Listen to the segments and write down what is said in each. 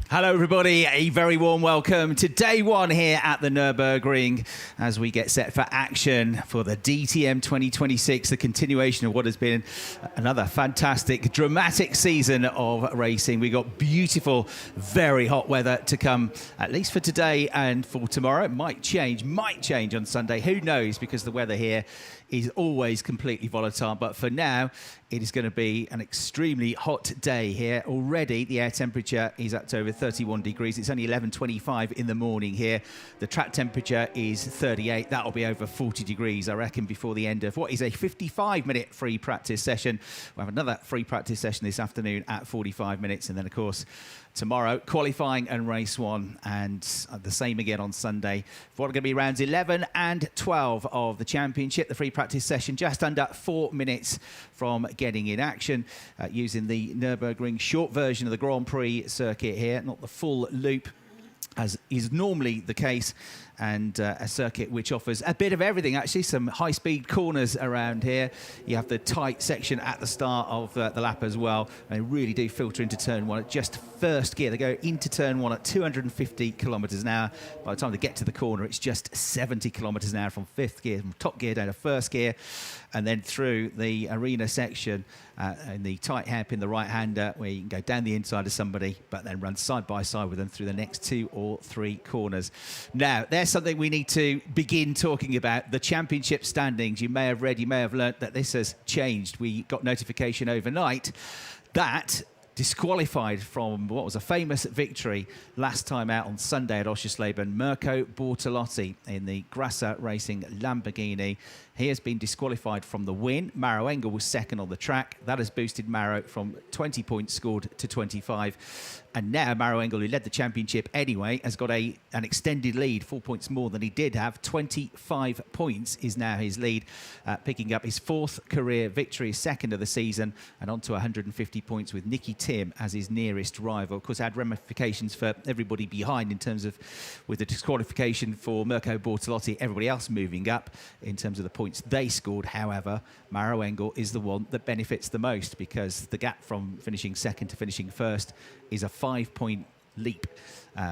Hello everybody, a very warm welcome to day one here at the Nürburgring as we get set for action for the DTM 2026, the continuation of what has been another fantastic, dramatic season of racing. We got beautiful, very hot weather to come, at least for today and for tomorrow. It might change on Sunday, who knows, because the weather here is always completely volatile. But for now, it is going to be an extremely hot day here. Already, the air temperature is up to over 31 degrees. It's only 11:25 in the morning here. The track temperature is 38. That'll be over 40 degrees, I reckon, before the end of what is a 55-minute free practice session. We'll have another free practice session this afternoon at 45 minutes. And then, of course, tomorrow, qualifying and race one, and the same again on Sunday for what are going to be rounds 11 and 12 of the championship. The free practice session just under 4 minutes from getting in action using the Nürburgring short version of the Grand Prix circuit here, not the full loop as is normally the case, and a circuit which offers a bit of everything, actually. Some high-speed corners around here. You have the tight section at the start of the lap as well. They really do filter into turn one at just first gear. They go into turn one at 250 kilometres an hour. By the time they get to the corner, it's just 70 kilometres an hour from fifth gear, from top gear down to first gear, and then through the arena section in the tight hairpin, the right-hander, where you can go down the inside of somebody, but then run side by side with them through the next 2 or 3 corners. Now, there's something we need to begin talking about, the championship standings. You may have read, you may have learnt that this has changed. We got notification overnight that disqualified from what was a famous victory last time out on Sunday at Oschersleben, Mirko Bortolotti in the Grasser Racing Lamborghini. He has been disqualified from the win. Maro Engel was second on the track. That has boosted Maro from 20 points scored to 25. And now Maro Engel, who led the championship anyway, has got an extended lead, 4 points more than he did have. 25 points is now his lead, picking up his 4th career victory, second of the season, and on to 150 points with Nicky Tim as his nearest rival. Of course, it had ramifications for everybody behind in terms of, with the disqualification for Mirko Bortolotti, everybody else moving up in terms of the points they scored. However, Maro Engel is the one that benefits the most, because the gap from finishing second to finishing first is a 5-point leap,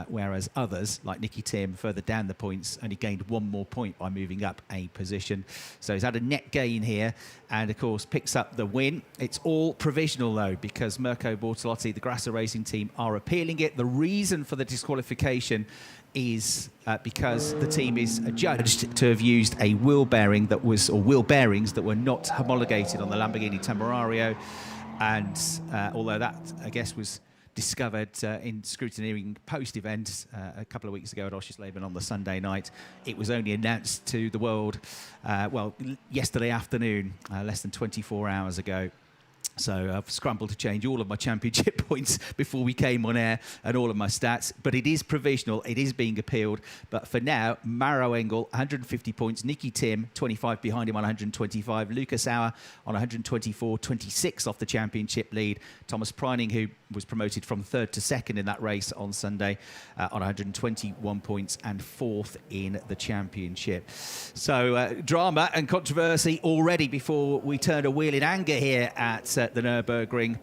whereas others, like Nicky Tim, further down the points, only gained 1 more point by moving up a position. So he's had a net gain here, and of course picks up the win. It's all provisional though, because Mirko Bortolotti, the Grasser Racing team, are appealing it. The reason for the disqualification is because the team is adjudged to have used a wheel bearing that was, or wheel bearings that were not homologated on the Lamborghini Temerario, and although that, I guess, was discovered in scrutineering post-event a couple of weeks ago at Oschersleben on the Sunday night, it was only announced to the world, yesterday afternoon, less than 24 hours ago. So I've scrambled to change all of my championship points before we came on air, and all of my stats. But it is provisional. It is being appealed. But for now, Maro Engel, 150 points. Nicky Tim, 25 behind him on 125. Lucas Auer on 124, 26 off the championship lead. Thomas Preining, who was promoted from 3rd to 2nd in that race on Sunday, on 121 points and 4th in the championship. So drama and controversy already before we turn a wheel in anger here at the Nürburgring.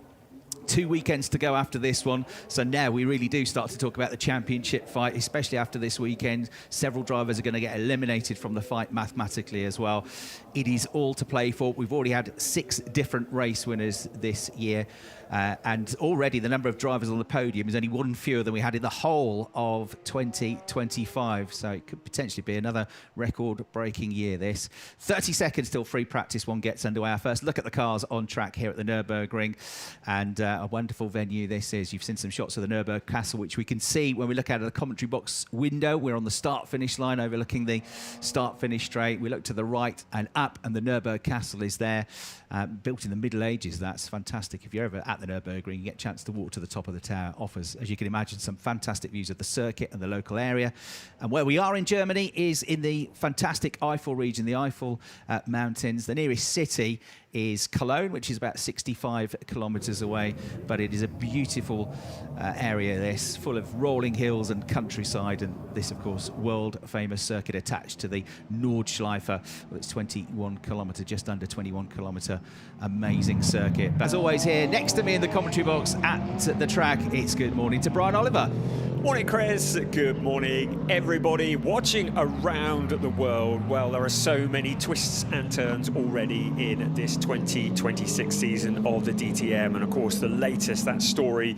2 weekends to go after this one, so now we really do start to talk about the championship fight, especially after this weekend. Several drivers are going to get eliminated from the fight mathematically as well. It is all to play for. We've already had 6 different race winners this year, and already the number of drivers on the podium is only 1 fewer than we had in the whole of 2025, so it could potentially be another record-breaking year, this. 30 seconds till free practice one gets underway. Our first look at the cars on track here at the Nürburgring, and a wonderful venue this is. You've seen some shots of the Nürburgring Castle, which we can see when we look out of the commentary box window. We're on the start-finish line overlooking the start-finish straight. We look to the right and up, and the Nürburgring Castle is there, built in the Middle Ages. That's fantastic. If you're ever at the Nürburgring, you get a chance to walk to the top of the tower. Offers, as you can imagine, some fantastic views of the circuit and the local area. And where we are in Germany is in the fantastic Eifel region, the Eifel Mountains. The nearest city is Cologne, which is about 65 kilometres away. But it is a beautiful area, this, full of rolling hills and countryside. And this, of course, world-famous circuit attached to the Nordschleife. Well, it's 21 kilometre, just under 21 kilometre, amazing circuit. But as always here, next to me in the commentary box at the track, it's good morning to Brian Oliver. Morning, Chris. Good morning, everybody watching around the world. Well, there are so many twists and turns already in this 2026 season of the DTM. And of course, the latest, that story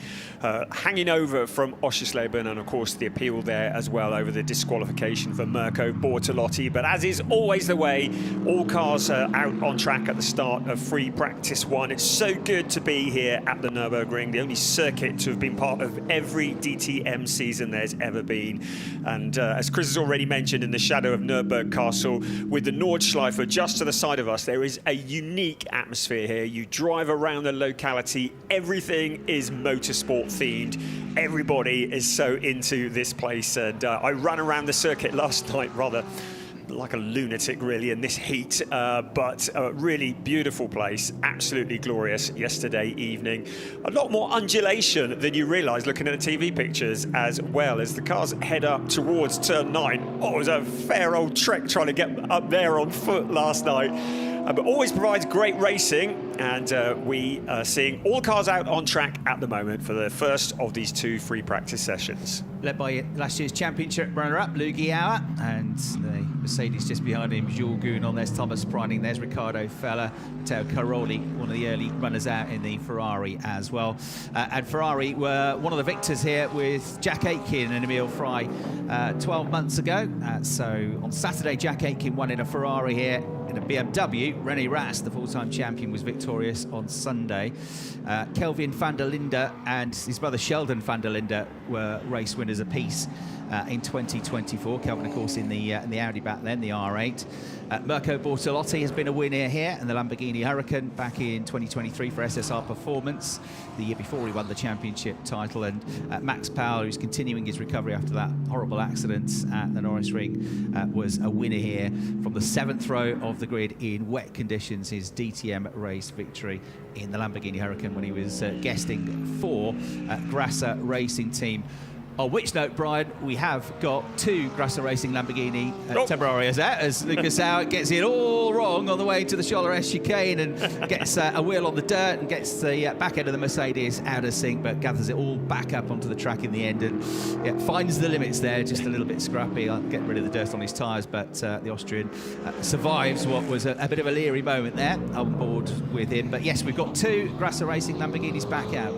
hanging over from Oschersleben, and of course, the appeal there as well over the disqualification for Mirko Bortolotti. But as is always the way, all cars are out on track at the start of free practice one. It's so good to be here at the Nürburgring, the only circuit to have been part of every DTM season there's ever been. And as Chris has already mentioned, in the shadow of Nürburgring Castle with the Nordschleife just to the side of us, there is a unique atmosphere here. You drive around the locality, everything is motorsport themed. Everybody is so into this place, and I ran around the circuit last night rather like a lunatic, really, in this heat, but a really beautiful place, absolutely glorious yesterday evening. A lot more undulation than you realise looking at the TV pictures, as well as the cars head up towards turn 9. Oh, it was a fair old trek trying to get up there on foot last night. But always provides great racing, and we are seeing all cars out on track at the moment for the first of these 2 free practice sessions. Led by last year's championship runner-up, Luigi Auer, and the Mercedes just behind him, Jules Gounon. There's Thomas Preining, there's Riccardo Feller, Matteo Caroli, one of the early runners out in the Ferrari as well. And Ferrari were one of the victors here with Jack Aitken and Emile Frey 12 months ago. So on Saturday, Jack Aitken won in a Ferrari here. In a BMW, René Rast, the full-time champion, was victorious on Sunday. Kelvin van der Linde and his brother Sheldon van der Linde were race winners apiece in 2024. Kelvin, of course, in the Audi back then, the R8. Mirko Bortolotti has been a winner here in the Lamborghini Huracan back in 2023 for SSR Performance. The year before he won the championship title. And Max Powell, who's continuing his recovery after that horrible accident at the Norris Ring, was a winner here from the 7th row of the grid in wet conditions. His DTM race victory in the Lamborghini Huracan when he was guesting for Grasser Racing Team. On which note, Brian, we have got 2 Grasser Racing Lamborghini Temporarios out, as Lucas Auer gets it all wrong on the way to the Scholler chicane and gets a wheel on the dirt and gets the back end of the Mercedes out of sync, but gathers it all back up onto the track in the end and finds the limits there, just a little bit scrappy, getting rid of the dirt on his tyres, but the Austrian survives what was a bit of a leery moment there on board with him. But yes, we've got 2 Grasser Racing Lamborghinis back out.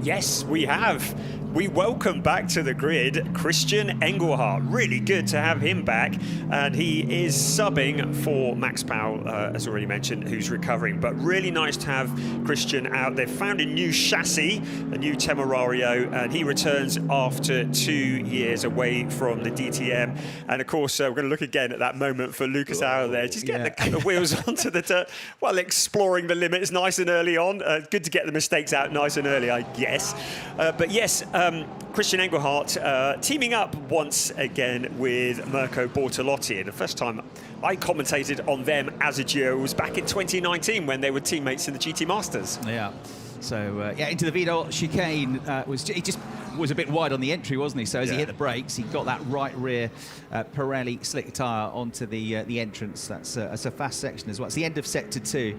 Yes, we have. We welcome back to the grid Christian Engelhardt. Really good to have him back, and he is subbing for Max Powell, as already mentioned, who's recovering. But really nice to have Christian out. They've found a new chassis, a new Temerario, and he returns after 2 years away from the DTM. And of course, we're going to look again at that moment for Lucas Auer there, just getting the wheels onto the dirt while exploring the limits nice and early on. Good to get the mistakes out nice and early, I guess. But yes, Christian Engelhardt teaming up once again with Mirko Bortolotti. And the first time I commentated on them as a duo was back in 2019 when they were teammates in the GT Masters. Yeah. So, into the Vidal chicane, he just was a bit wide on the entry, wasn't he? So as he hit the brakes, he got that right rear Pirelli slick tyre onto the entrance. That's a fast section as well. It's the end of Sector 2.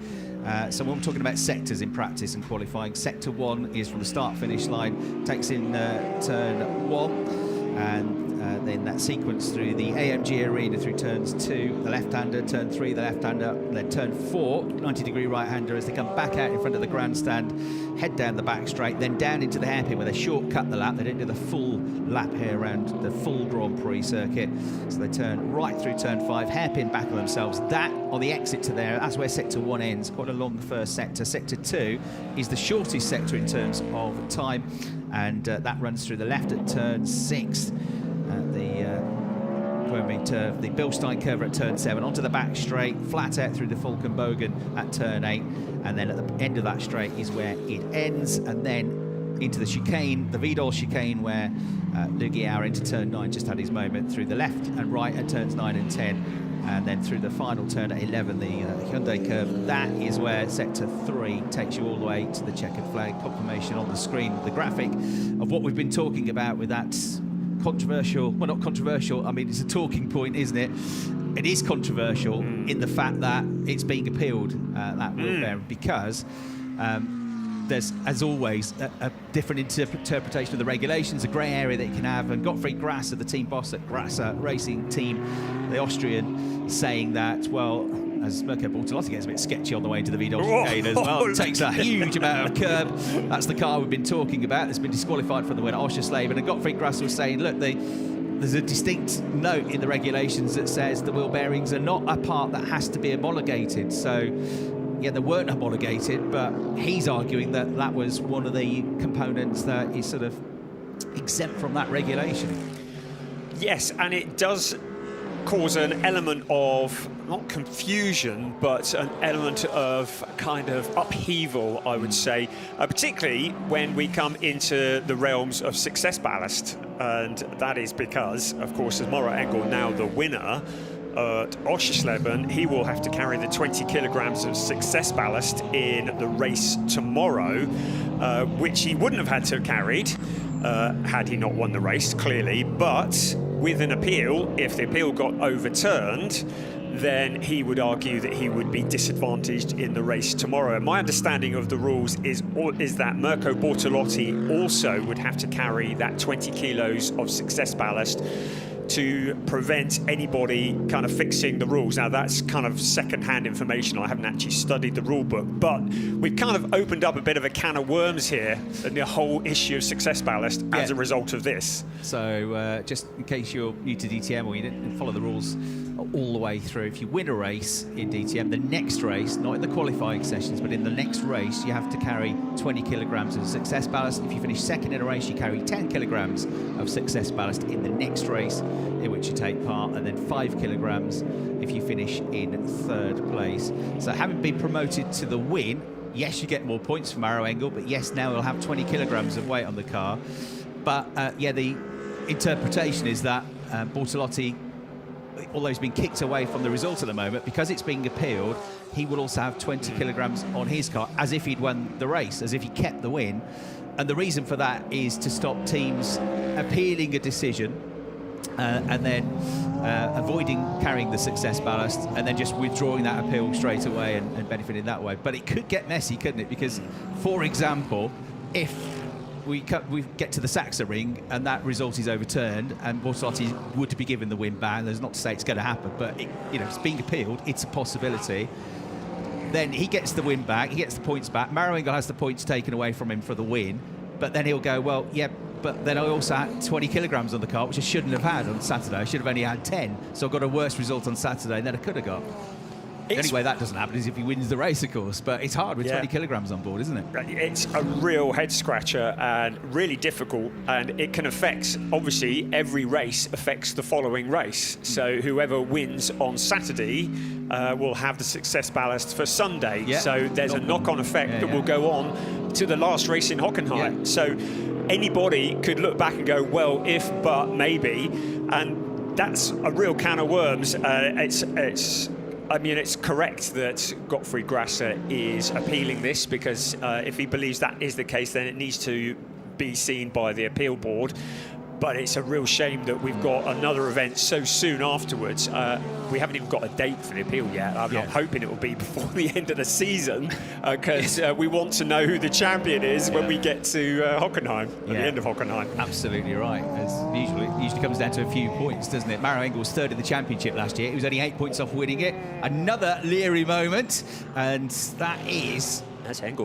So when we're talking about sectors in practice and qualifying, Sector 1 is from the start-finish line, takes in Turn 1, and then that sequence through the AMG arena through turns 2, the left-hander, turn 3, the left-hander, then turn 4, 90-degree right-hander as they come back out in front of the grandstand, head down the back straight, then down into the hairpin where they shortcut the lap. They don't do the full lap here around the full Grand Prix circuit. So they turn right through turn 5, hairpin back on themselves. That, on the exit to there, that's where Sector 1 ends. Quite a long first sector. Sector 2 is the shortest sector in terms of time, and that runs through the left at turn 6. The Bilstein curve at turn 7, onto the back straight, flat out through the Falkenbogen at turn 8, and then at the end of that straight is where it ends, and then into the chicane, the Vidal chicane, where Lugiauer into turn 9 just had his moment through the left and right at turns 9 and 10. And then through the final turn at 11, the Hyundai curve, that is where sector 3 takes you all the way to the checkered flag. Confirmation on the screen, the graphic of what we've been talking about with that controversial, well, not controversial, I mean, it's a talking point, isn't it? It is controversial in the fact that it's being appealed, that wheel bearing, because there's, as always, a different interpretation of the regulations, a grey area that you can have. And Gottfried Grasser, the team boss at Grasser Racing Team, the Austrian, saying that, well, as Mirko Bortolotti gets a bit sketchy on the way into the Vidal chicane as well, it takes a huge amount of curb. That's the car we've been talking about. It's been disqualified from the win at Oschersleben. And Gottfried Grasser was saying, look, there's a distinct note in the regulations that says the wheel bearings are not a part that has to be homologated. So, yeah, they weren't homologated, but he's arguing that that was one of the components that is sort of exempt from that regulation. Yes, and it does cause an element of, not confusion, but an element of kind of upheaval, I would say, particularly when we come into the realms of success ballast. And that is because, of course, as Moro Engel now the winner at Oschersleben, he will have to carry the 20 kilograms of success ballast in the race tomorrow, which he wouldn't have had to have carried had he not won the race, clearly. But with an appeal, if the appeal got overturned, then he would argue that he would be disadvantaged in the race tomorrow. And my understanding of the rules is that Mirko Bortolotti also would have to carry that 20 kilos of success ballast to prevent anybody kind of fixing the rules. Now, that's kind of second-hand information. I haven't actually studied the rule book, but we've kind of opened up a bit of a can of worms here in the whole issue of success ballast as a result of this. So just in case you're new to DTM or you didn't follow the rules all the way through, if you win a race in DTM, the next race, not in the qualifying sessions, but in the next race, you have to carry 20 kilograms of success ballast. If you finish second in a race, you carry 10 kilograms of success ballast in the next race in which you take part, and then 5 kilograms if you finish in third place. So having been promoted to the win, yes, you get more points from Maro Engel, but yes, now he'll have 20 kilograms of weight on the car. But yeah, the interpretation is that Bortolotti, although he's been kicked away from the result at the moment, because it's being appealed, he will also have 20 kilograms on his car, as if he'd won the race, as if he kept the win. And the reason for that is to stop teams appealing a decision and then avoiding carrying the success ballast and then just withdrawing that appeal straight away and benefiting that way. But it could get messy, couldn't it? Because, for example, if we get to the Saxa ring and that result is overturned and Bortolotti would be given the win back, there's not to say it's going to happen, but it's being appealed, it's a possibility. Then he gets the win back, he gets the points back. Maro Engel has the points taken away from him for the win, but then he'll go, well, yeah, but then I also had 20 kilograms on the car, which I shouldn't have had on Saturday. I should have only had 10. So I got a worse result on Saturday than I could have got. The only way that doesn't happen is if he wins the race, of course. But it's hard with 20 kilograms on board, isn't it? It's a real head-scratcher and really difficult. And it can affect, obviously, every race affects the following race. So whoever wins on Saturday will have the success ballast for Sunday. Yeah. So there's a knock-on effect that will go on to the last race in Hockenheim. Yeah. So anybody could look back and go, well, if, but, maybe. And that's a real can of worms. I mean, it's correct that Gottfried Grasser is appealing this because if he believes that is the case, then it needs to be seen by the appeal board. But it's a real shame that we've got another event so soon afterwards. We haven't even got a date for the appeal yet. I'm hoping it will be before the end of the season because we want to know who the champion is when we get to Hockenheim, at the end of Hockenheim. Absolutely right. As it usually comes down to a few points, doesn't it? Maro Engel was third in the championship last year. He was only 8 points off winning it. Another leery moment, and that is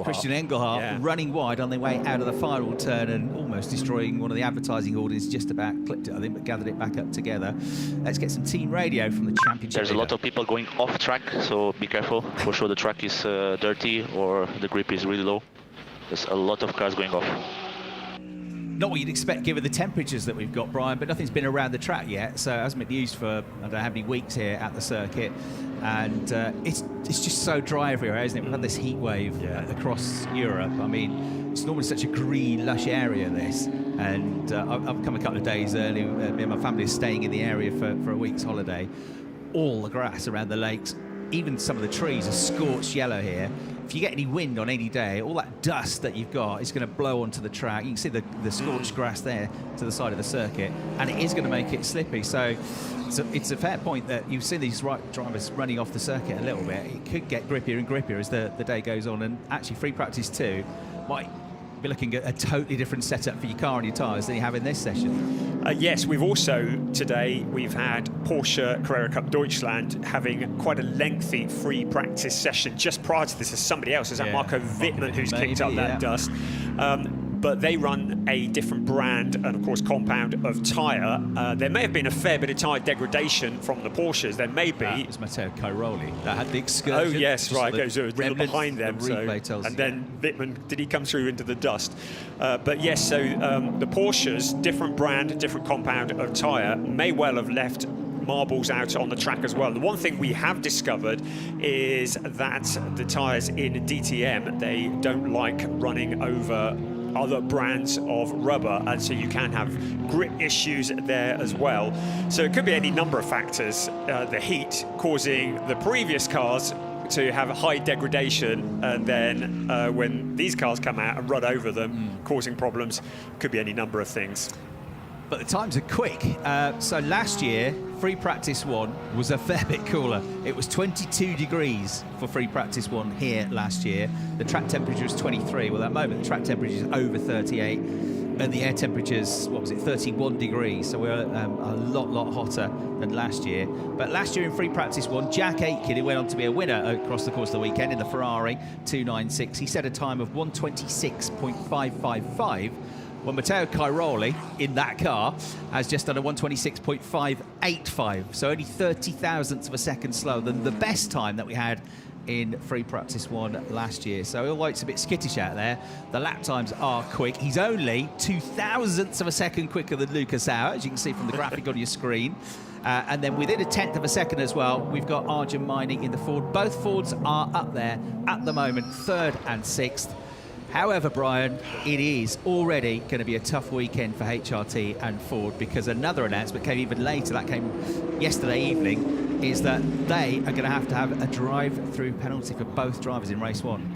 Christian Engelhardt running wide on their way out of the final turn and almost destroying one of the advertising audience. Just about clipped it, I think, but gathered it back up together. Let's get some team radio from the championship. There's a lot of people going off track, so be careful. For sure the track is dirty or the grip is really low. There's a lot of cars going off. not what you'd expect given the temperatures that we've got, Brian, but nothing's been around the track yet, so it hasn't been used for I don't know how many weeks here at the circuit, and it's just so dry everywhere, isn't it? We've had this heat wave across Europe. I mean, it's normally such a green, lush area, this, and I've come a couple of days early. Me and my family are staying in the area for a week's holiday. All the grass around the lakes, even some of the trees are scorched yellow here. If you get any wind on any day, all that dust that you've got is going to blow onto the track. You can see the scorched grass there to the side of the circuit, and it is going to make it slippy. So it's a fair point that you've seen these drivers running off the circuit a little bit. It could get grippier and grippier as the day goes on, and actually free practice 2 might be looking at a totally different setup for your car and your tyres than you have in this session. Yes, we've had Porsche Carrera Cup Deutschland having quite a lengthy free practice session just prior to this. As somebody else, is that Marco Wittmann who's kicked up that dust. But they run a different brand and, of course, compound of tyre. There may have been a fair bit of tyre degradation from the Porsches. There may be. It was Matteo Cairoli that had the excursion. Oh, yes, right. Goes a little behind them. And then Wittmann, did he come through into the dust? But yes, so the Porsches, different brand, different compound of tyre, may well have left marbles out on the track as well. The one thing we have discovered is that the tyres in DTM, they don't like running over other brands of rubber, and so you can have grip issues there as well. So it could be any number of factors. The heat causing the previous cars to have a high degradation, and then when these cars come out and run over them, causing problems. Could be any number of things. But the times are quick. So last year, free practice 1 was a fair bit cooler. It was 22 degrees for free practice 1 here last year. The track temperature was 23. Well, at the moment, the track temperature is over 38. And the air temperature's, 31 degrees. So we're a lot hotter than last year. But last year in free practice 1, Jack Aitken, who went on to be a winner across the course of the weekend in the Ferrari 296, he set a time of 1:26.555. Well, Matteo Cairoli in that car has just done a 1:26.585, so only 30 thousandths of a second slower than the best time that we had in free practice 1 last year. So although it's a bit skittish out there, the lap times are quick. He's only 2 thousandths of a second quicker than Lucas Auer, as you can see from the graphic on your screen. And then within a tenth of a second as well, we've got Arjun Miney in the Ford. Both Fords are up there at the moment, 3rd and 6th. However, Brian, it is already going to be a tough weekend for HRT and Ford, because another announcement came even later, that came yesterday evening, is that they are going to have a drive-through penalty for both drivers in race 1.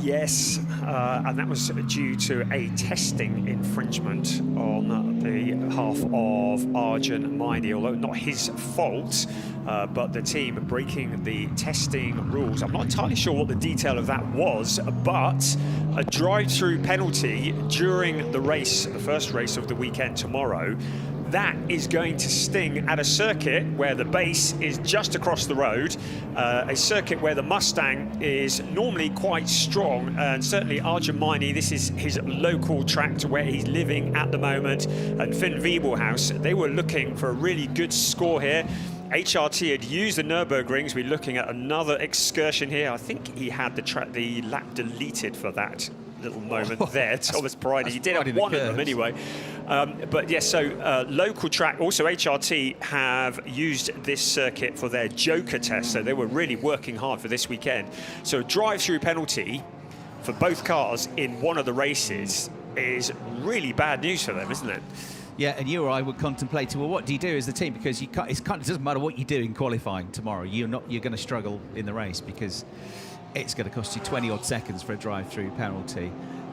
Yes, and that was due to a testing infringement on the half of Arjun Miney, although not his fault, but the team breaking the testing rules. I'm not entirely sure what the detail of that was, but a drive-through penalty during the race, the first race of the weekend tomorrow, that is going to sting at a circuit where the base is just across the road, a circuit where the Mustang is normally quite strong, and certainly Arjun Miney, this is his local track to where he's living at the moment, and Finn Wiebelhaus, they were looking for a really good score here. HRT had used the Nürburgring. We're looking at another excursion here. I think he had the lap deleted for that little moment there. Thomas Bridie, he did have one of them anyway. But yes, so local track. Also, HRT have used this circuit for their Joker test, so they were really working hard for this weekend. So a drive-through penalty for both cars in one of the races is really bad news for them, isn't it? Yeah, and you or I would contemplate, well, what do you do as the team? Because it doesn't matter what you do in qualifying tomorrow. You're going to struggle in the race, because it's going to cost you 20 odd seconds for a drive-through penalty,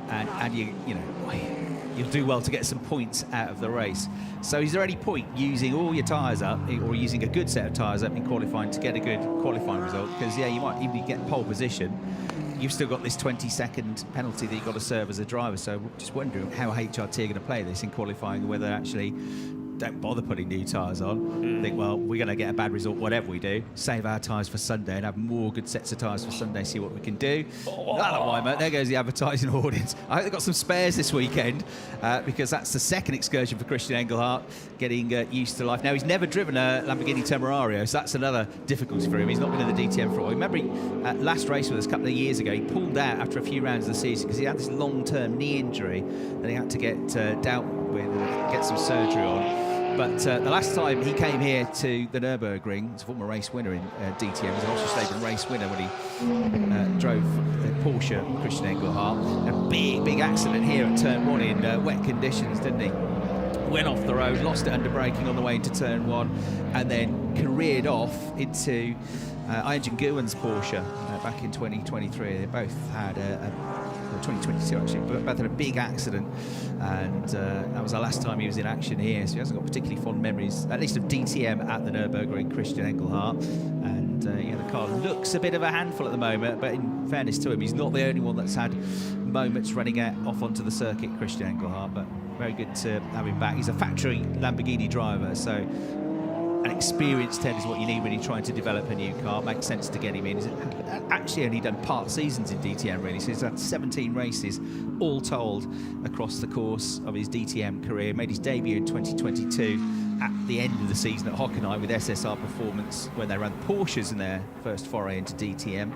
and you'll do well to get some points out of the race. So is there any point using all your tyres up, or using a good set of tyres up in qualifying to get a good qualifying result? Because you might even get pole position. You've still got this 20-second penalty that you've got to serve as a driver. So just wondering how HRT are going to play this in qualifying, whether actually don't bother putting new tyres on. Think, well, we're going to get a bad result whatever we do. Save our tyres for Sunday and have more good sets of tyres for Sunday, see what we can do. Why, mate? There goes the advertising audience. I hope they've got some spares this weekend because that's the second excursion for Christian Engelhardt, getting used to life. Now, he's never driven a Lamborghini Temerario, so that's another difficulty for him. He's not been in the DTM for a while. Remember, last race with us a couple of years ago, he pulled out after a few rounds of the season because he had this long-term knee injury that he had to get dealt with and get some surgery on. But the last time he came here to the Nürburgring, he's a former race winner in DTM, he's an Oschersleben race winner when he drove Porsche, Christian Engelhardt. A big accident here at Turn 1 in wet conditions, didn't he? Went off the road, lost it under braking on the way into Turn 1, and then careered off into Ingen Guwen's Porsche back in 2023. They both had 2022 actually, but both had a big accident, and that was the last time he was in action here, so he hasn't got particularly fond memories, at least of DTM at the Nürburgring, Christian Engelhardt. And the car looks a bit of a handful at the moment, but in fairness to him, he's not the only one that's had moments running off onto the circuit, Christian Engelhardt, but very good to have him back. He's a factory Lamborghini driver, so an experienced head is what you need when you're trying to develop a new car. It makes sense to get him in. He's actually only done part seasons in DTM, really, so he's had 17 races all told across the course of his DTM career. Made his debut in 2022 at the end of the season at Hockenheim with SSR Performance when they ran Porsches in their first foray into DTM.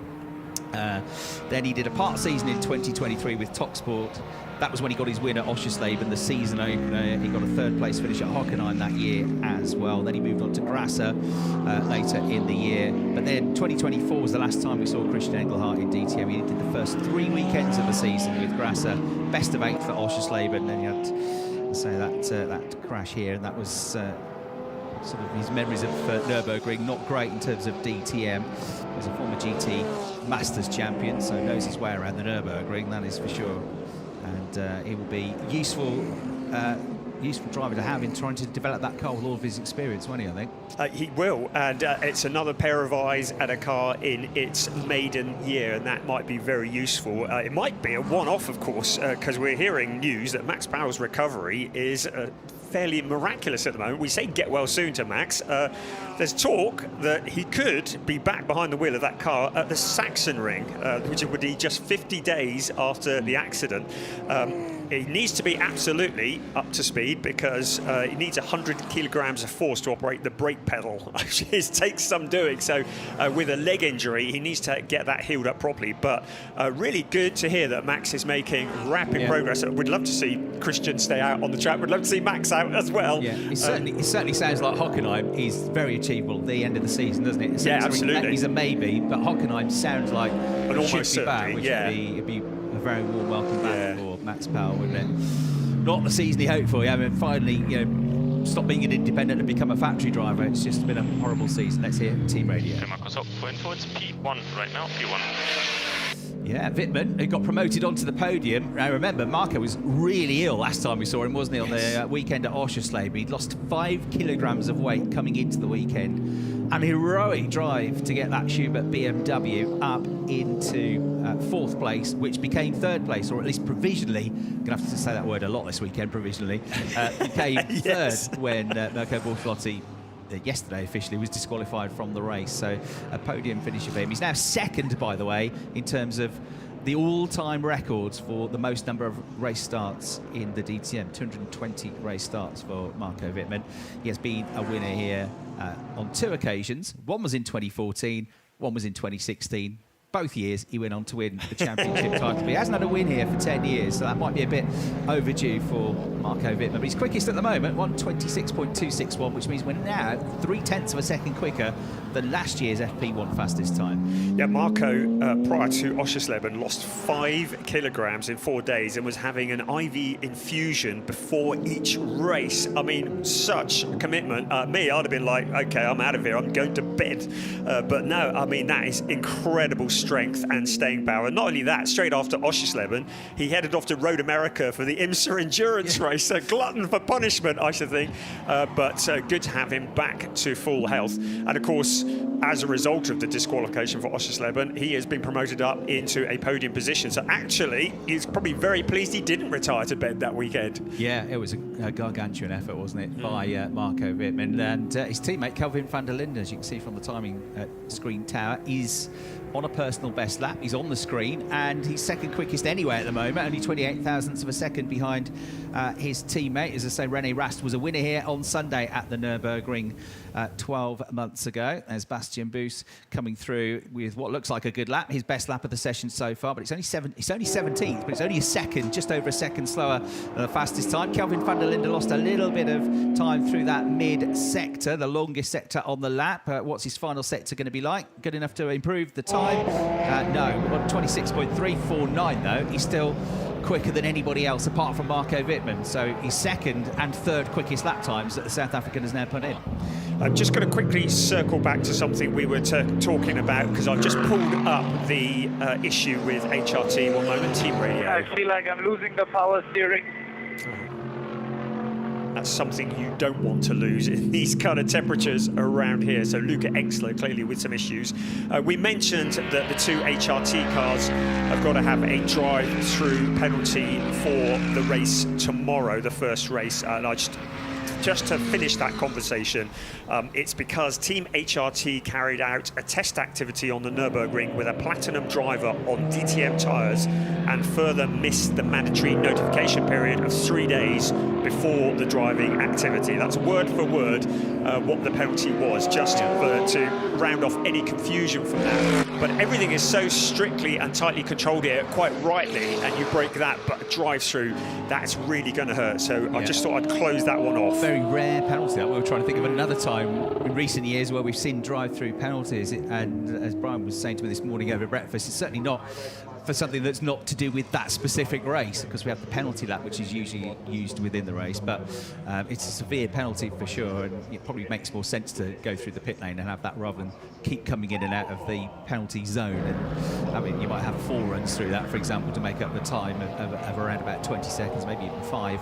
Then he did a part season in 2023 with Topsport. That was when he got his win at Oschersleben, the season opener. He got a third place finish at Hockenheim that year as well. Then he moved on to Grasser later in the year. But then 2024 was the last time we saw Christian Engelhardt in DTM. He did the first 3 weekends of the season with Grasser, best of 8 for Oschersleben. And then he had that crash here, and that was sort of his memories of Nürburgring, not great in terms of DTM. He's a former GT Masters champion, so knows his way around the Nürburgring, that is for sure. And he will be useful driver to have in trying to develop that car with all of his experience, won't he, I think? He will, and it's another pair of eyes at a car in its maiden year, and that might be very useful. It might be a one-off, of course, because we're hearing news that Max Powell's recovery is fairly miraculous at the moment. We say get well soon to Max. There's talk that he could be back behind the wheel of that car at the Sachsenring, which would be just 50 days after the accident. He needs to be absolutely up to speed because he needs 100 kilograms of force to operate the brake pedal. It takes some doing. So with a leg injury, he needs to get that healed up properly. But really good to hear that Max is making rapid progress. We'd love to see Christian stay out on the track. We'd love to see Max out as well. Yeah, it certainly sounds like Hockenheim is very achievable at the end of the season, doesn't it? Yeah, absolutely. He's a maybe, but Hockenheim sounds like an almost certainly, which would be a very warm welcome back for Max Powell, wouldn't it? Not the season he hoped for. I mean, finally, stop being an independent and become a factory driver. It's just been a horrible season. Let's hear Team Radio. Okay, Marcos, up for info. It's P1 right now. P1. Yeah, Wittmann, who got promoted onto the podium. Now remember, Marco was really ill last time we saw him, wasn't he, on the weekend at Oschersleben. He'd lost 5 kilograms of weight coming into the weekend. An heroic drive to get that Schubert BMW up into 4th place, which became 3rd place, or at least provisionally. I'm going to have to say that word a lot this weekend, provisionally. Became 3rd when Mirko Bortolotti yesterday officially was disqualified from the race, so a podium finish for him. He's now 2nd, by the way, in terms of the all-time records for the most number of race starts in the DTM, 220 race starts for Marco Wittmann. He has been a winner here on 2 occasions. One was in 2014, one was in 2016. Both years he went on to win the championship title. But he hasn't had a win here for 10 years, so that might be a bit overdue for Marco Wittmann. But he's quickest at the moment, 1:26.261, which means we're now 0.3 of a second quicker than last year's FP1 fastest time. Yeah, Marco, prior to Oschersleben, lost 5 kilograms in 4 days and was having an IV infusion before each race. I mean, such commitment. Me, I'd have been like, okay, I'm out of here, I'm going to bed. But no, I mean, that is incredible strength and staying power. Not only that, straight after Oschersleben, he headed off to Road America for the IMSA endurance race. A glutton for punishment, I should think. But good to have him back to full health. And of course, as a result of the disqualification for Oschersleben, he has been promoted up into a podium position. So actually, he's probably very pleased he didn't retire to bed that weekend. Yeah, it was a gargantuan effort, wasn't it, by Marco Wittmann. And his teammate, Kelvin van der Linden, as you can see from the timing screen tower, is on a personal best lap. He's on the screen, and he's second quickest anyway at the moment, only 28 thousandths of a second behind his teammate. As I say, René Rast was a winner here on Sunday at the Nürburgring 12 months ago. There's Bastian Buus coming through with what looks like a good lap, his best lap of the session so far, but it's only 17th, but it's only a second, just over a second slower than the fastest time. Kelvin van der Linden lost a little bit of time through that mid-sector, the longest sector on the lap. What's his final sector going to be like? Good enough to improve the time? No, 26.349 though. He's still quicker than anybody else apart from Marco Wittmann. So he's second and third quickest lap times that the South African has now put in. I'm just going to quickly circle back to something we were talking about, because I've just pulled up the issue with HRT. One moment, team radio. I feel like I'm losing the power steering. That's something you don't want to lose in these kind of temperatures around here. So Luca Exler clearly with some issues. We mentioned that the two HRT cars have got to have a drive-through penalty for the race tomorrow, the first race. And I just to finish that conversation, it's because Team HRT carried out a test activity on the Nürburgring with a platinum driver on DTM tyres and further missed the mandatory notification period of 3 days before the driving activity. That's word for word what the penalty was, just to round off any confusion from that. But everything is so strictly and tightly controlled here, quite rightly, and you break that drive-through, that's really going to hurt. So I just thought I'd close that one off. Very rare penalty. We were trying to think of another time in recent years where we've seen drive-through penalties, and as Brian was saying to me this morning over breakfast, it's certainly not for something that's not to do with that specific race, because we have the penalty lap, which is usually used within the race, but it's a severe penalty for sure, and it probably makes more sense to go through the pit lane and have that rather than keep coming in and out of the penalty zone. And I mean, you might have 4 runs through that, for example, to make up the time of around about 20 seconds, maybe even 5.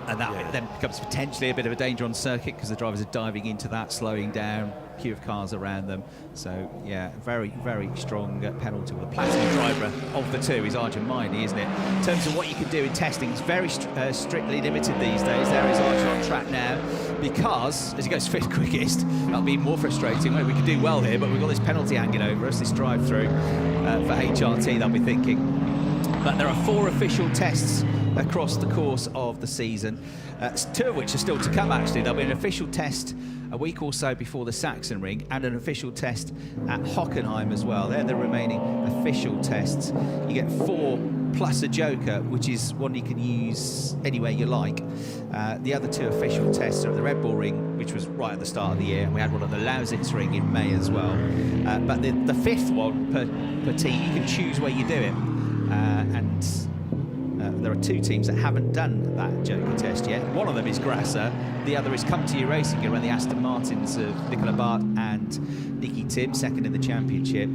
And that then becomes potentially a bit of a danger on circuit, because the drivers are diving into that, slowing down, queue of cars around them. So, yeah, very, very strong penalty. Well, the platinum driver of the two is Arjun Maini, isn't it? In terms of what you can do in testing, it's very strictly limited these days. There is Arjun on track now, because as he goes fifth quickest, that'll be more frustrating. We could do well here, but we've got this penalty hanging over us, this drive-through for HRT, they'll be thinking. But there are 4 official tests across the course of the season, 2 of which are still to come actually. There'll be an official test a week or so before the Sachsenring and an official test at Hockenheim as well. They're the remaining official tests. You get 4 plus a joker, which is one you can use anywhere you like. The other 2 official tests are at the Red Bull Ring, which was right at the start of the year, and we had one at the Lausitz Ring in May as well. But the 5th one per team, you can choose where you do it. There are 2 teams that haven't done that Joker test yet. One of them is Grasser, the other is Come To You Racing, around the Aston Martins of Nicola Bart and Nicky Tim, second in the championship.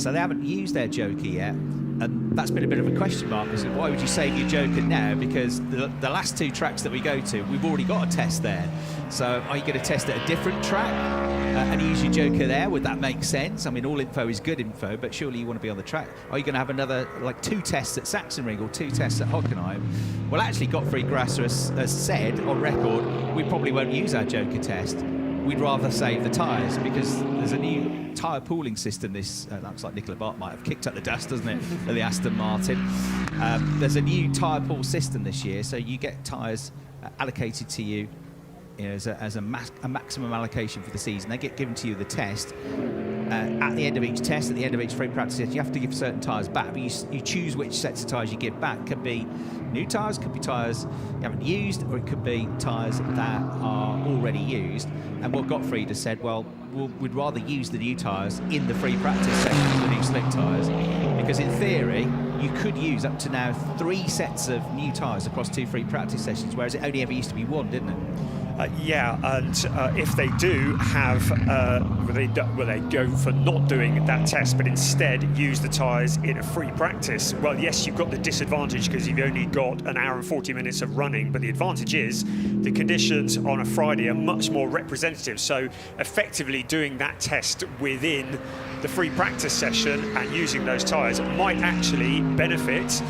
So they haven't used their Joker yet, and that's been a bit of a question mark. Because why would you save your Joker now? Because the last 2 tracks that we go to, we've already got a test there. So are you going to test at a different track and use your Joker there? Would that make sense? I mean, all info is good info, but surely you want to be on the track. Are you going to have another, like 2 tests at Sachsenring or 2 tests at Hockenheim? Well, actually, Gottfried Grasser has said on record, we probably won't use our Joker test. We'd rather save the tyres, because there's a new tyre pooling system. This looks like Nicola Bart might have kicked up the dust, doesn't it, of the Aston Martin. There's a new tyre pool system this year, so you get tyres allocated to you, as a maximum allocation for the season. They get given to you the test. At the end of each test, at the end of each free practice test, you have to give certain tyres back, but you choose which sets of tyres you give back. Could be new tyres, could be tyres you haven't used, or it could be tyres that are already used. And what Gottfried has said, well, we'd rather use the new tyres in the free practice session, the new slick tyres, because in theory, you could use up to now 3 sets of new tyres across 2 free practice sessions, whereas it only ever used to be 1, didn't it? Yeah, and if they do have, they go for not doing that test, but instead use the tyres in a free practice. Well, yes, you've got the disadvantage because you've only got an hour and 40 minutes of running, but the advantage is the conditions on a Friday are much more representative. So effectively doing that test within the free practice session and using those tyres might actually benefit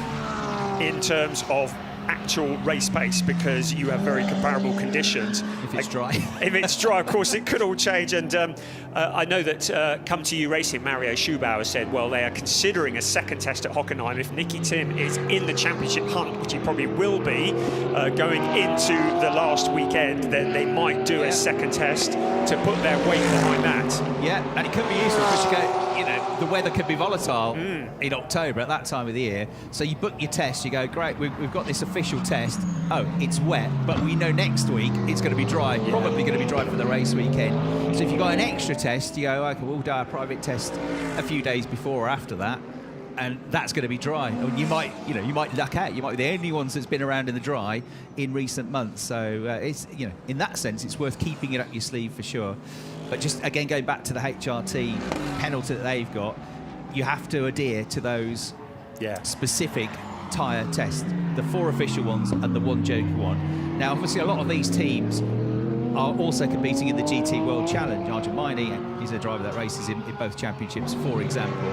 in terms of actual race pace, because you have very comparable conditions. If it's dry. If it's dry, of course, it could all change. And I know that Come To You Racing, Mario Schubauer said, well, they are considering a second test at Hockenheim. If Nicky Tim is in the championship hunt, which he probably will be, going into the last weekend, then they might do a second test to put their weight behind that. Yeah, and it could be useful because you go, you know, the weather could be volatile in October at that time of the year. So you book your test, you go, great, we've got this official test. Oh, it's wet, but we know next week it's going to be dry, probably going to be dry for the race weekend. So if you've got an extra test, you go, okay, we'll do our private test a few days before or after that, and that's going to be dry. And you might luck out. You might be the only ones that's been around in the dry in recent months. So it's, you know, in that sense, it's worth keeping it up your sleeve for sure. But just again, going back to the HRT penalty that they've got, you have to adhere to those specific tyre tests, the 4 official ones and the 1 joker one. Now, obviously, a lot of these teams are also competing in the GT World Challenge. Arjun Maini, he's a driver that races in both championships, for example,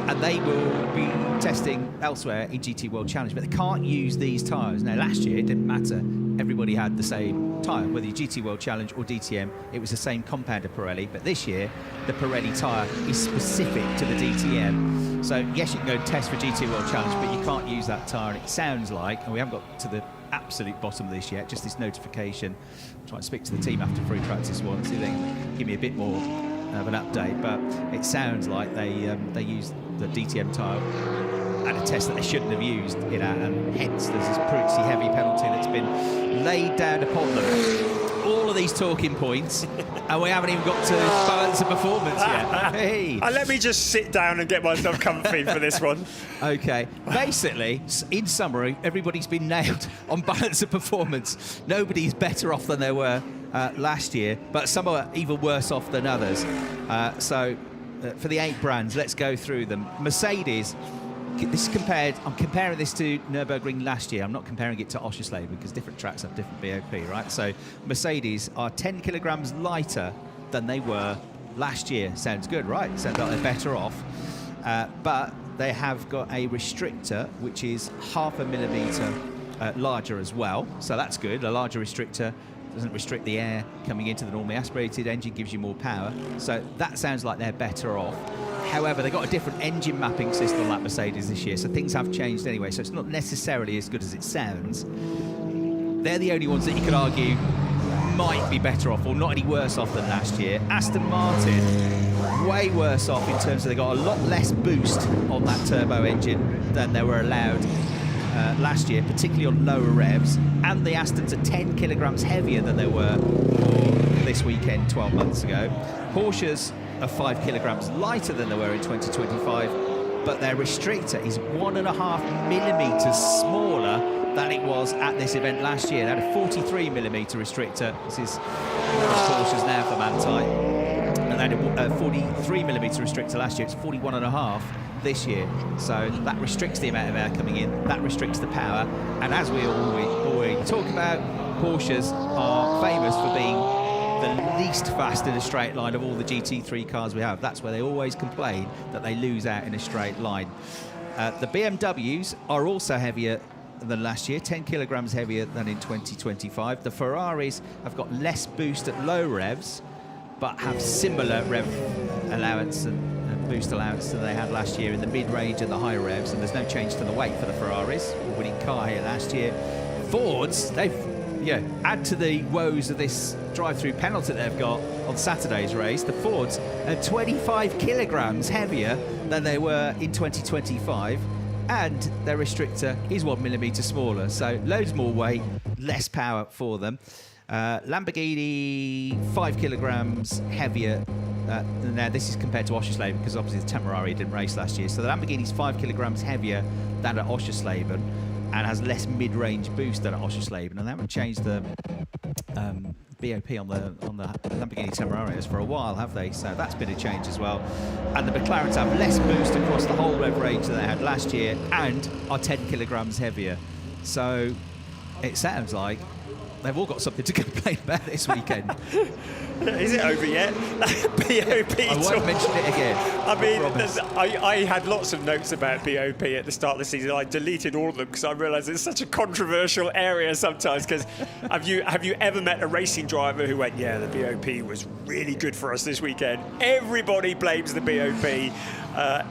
and they will be testing elsewhere in GT World Challenge, but they can't use these tyres. Now, last year, it didn't matter. Everybody had the same tyre, whether you GT World Challenge or DTM, it was the same compound of Pirelli. But this year, the Pirelli tyre is specific to the DTM. So, yes, you can go and test for GT World Challenge, but you can't use that tyre. And it sounds like, and we haven't got to the absolute bottom of this yet, just this notification. I'll try and speak to the team after free practice one, see if they can give me a bit more of an update. But it sounds like they use the DTM tyre at a test that they shouldn't have used it at, and hence there's this pretty heavy penalty that's been laid down upon them. All of these talking points, and we haven't even got to balance of performance yet. Hey. Let me just sit down and get myself comfy for this one. Okay. Basically, in summary, everybody's been nailed on balance of performance. Nobody's better off than they were last year, but some are even worse off than others. So for the 8 brands, let's go through them. Mercedes. I'm comparing this to Nürburgring last year. I'm not comparing it to Oschersleben because different tracks have different BOP, right? So Mercedes are 10 kilograms lighter than they were last year. Sounds good, right? Sounds like they're better off. But they have got a restrictor which is 0.5 millimetre larger as well. So that's good. A larger restrictor doesn't restrict the air coming into the normally aspirated engine, gives you more power. So that sounds like they're better off. However, they've got a different engine mapping system like Mercedes this year, so things have changed anyway, so it's not necessarily as good as it sounds. They're the only ones that you could argue might be better off or not any worse off than last year. Aston Martin, way worse off in terms of they got a lot less boost on that turbo engine than they were allowed last year, particularly on lower revs, and the Astons are 10 kilograms heavier than they were for this weekend 12 months ago. Porsches are 5 kilograms lighter than they were in 2025, but their restrictor is 1.5 millimeters smaller than it was at this event last year. They had a 43 millimeter restrictor. This is Porsches now for Manthey, and they had a 43 millimeter restrictor last year. It's 41.5 this year, so that restricts the amount of air coming in, that restricts the power, and as we already talk about, Porsches are famous for being the least fast in a straight line of all the GT3 cars we have. That's where they always complain that they lose out in a straight line. The BMWs are also heavier than last year, 10 kilograms heavier than in 2025. The Ferraris have got less boost at low revs, but have similar rev allowance and boost allowance than they had last year in the mid-range and the high revs, and there's no change to the weight for the Ferraris, winning car here last year. Fords, they've add to the woes of this drive-through penalty they've got on Saturday's race. The Fords are 25 kilograms heavier than they were in 2025, and their restrictor is 1 millimeter smaller, so loads more weight, less power for them. Lamborghini 5 kilograms heavier. Now this is compared to Oschersleben because obviously the Temporari didn't race last year, so the Lamborghini's 5 kilograms heavier than at Oschersleben. and has less mid-range boost than Oschersleben, and they haven't changed the BOP on the Lamborghini Temerarios for a while, have they? So that's been a change as well. And the McLarens have less boost across the whole rev range than they had last year, and are 10 kilograms heavier. So it sounds like they've all got something to complain about this weekend. Is it over yet? BOP I won't mention it again. I mean, I had lots of notes about BOP at the start of the season. I deleted all of them because I realised it's such a controversial area sometimes. Because have you ever met a racing driver who went, yeah, the BOP was really good for us this weekend? Everybody blames the BOP.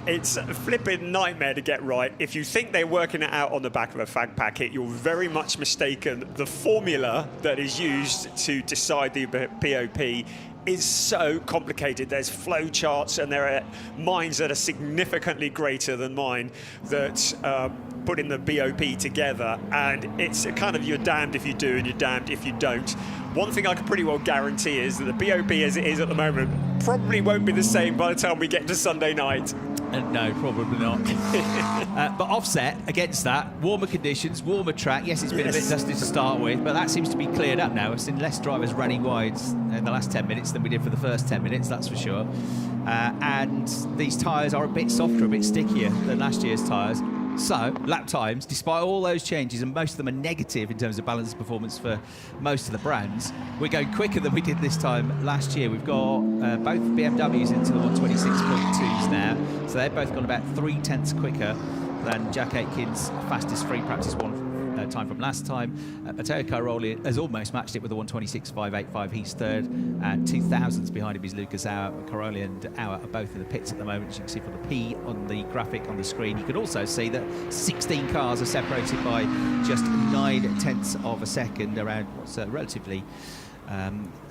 It's a flipping nightmare to get right. If you think they're working it out on the back of a fag packet, you're very much mistaken. The formula that is used to decide the BOP is so complicated. There's flow charts, and there are minds that are significantly greater than mine that put in the BOP together, and it's kind of you're damned if you do and you're damned if you don't. One thing I can pretty well guarantee is that the BOP as it is at the moment probably won't be the same by the time we get to Sunday night. No, probably not. But offset against that, warmer conditions, warmer track. Yes, it's been a bit dusty to start with, but that seems to be cleared up now. We've seen less drivers running wides in the last 10 minutes than we did for the first 10 minutes, that's for sure. And these tyres are a bit softer, a bit stickier than last year's tyres. So, lap times, despite all those changes, and most of them are negative in terms of balance performance for most of the brands, we're going quicker than we did this time last year. We've got both BMWs into the 126.2s now, so they've both gone about 3/10 quicker than Jack Aitken's fastest free practice one time from last time. Matteo Cairoli has almost matched it with the 126.585. He's third, and 2,000s behind him is Lucas Auer. Cairoli and Auer are both in the pits at the moment, as you can see from the P on the graphic on the screen. You can also see that 16 cars are separated by just 9/10 of a second around what's a relatively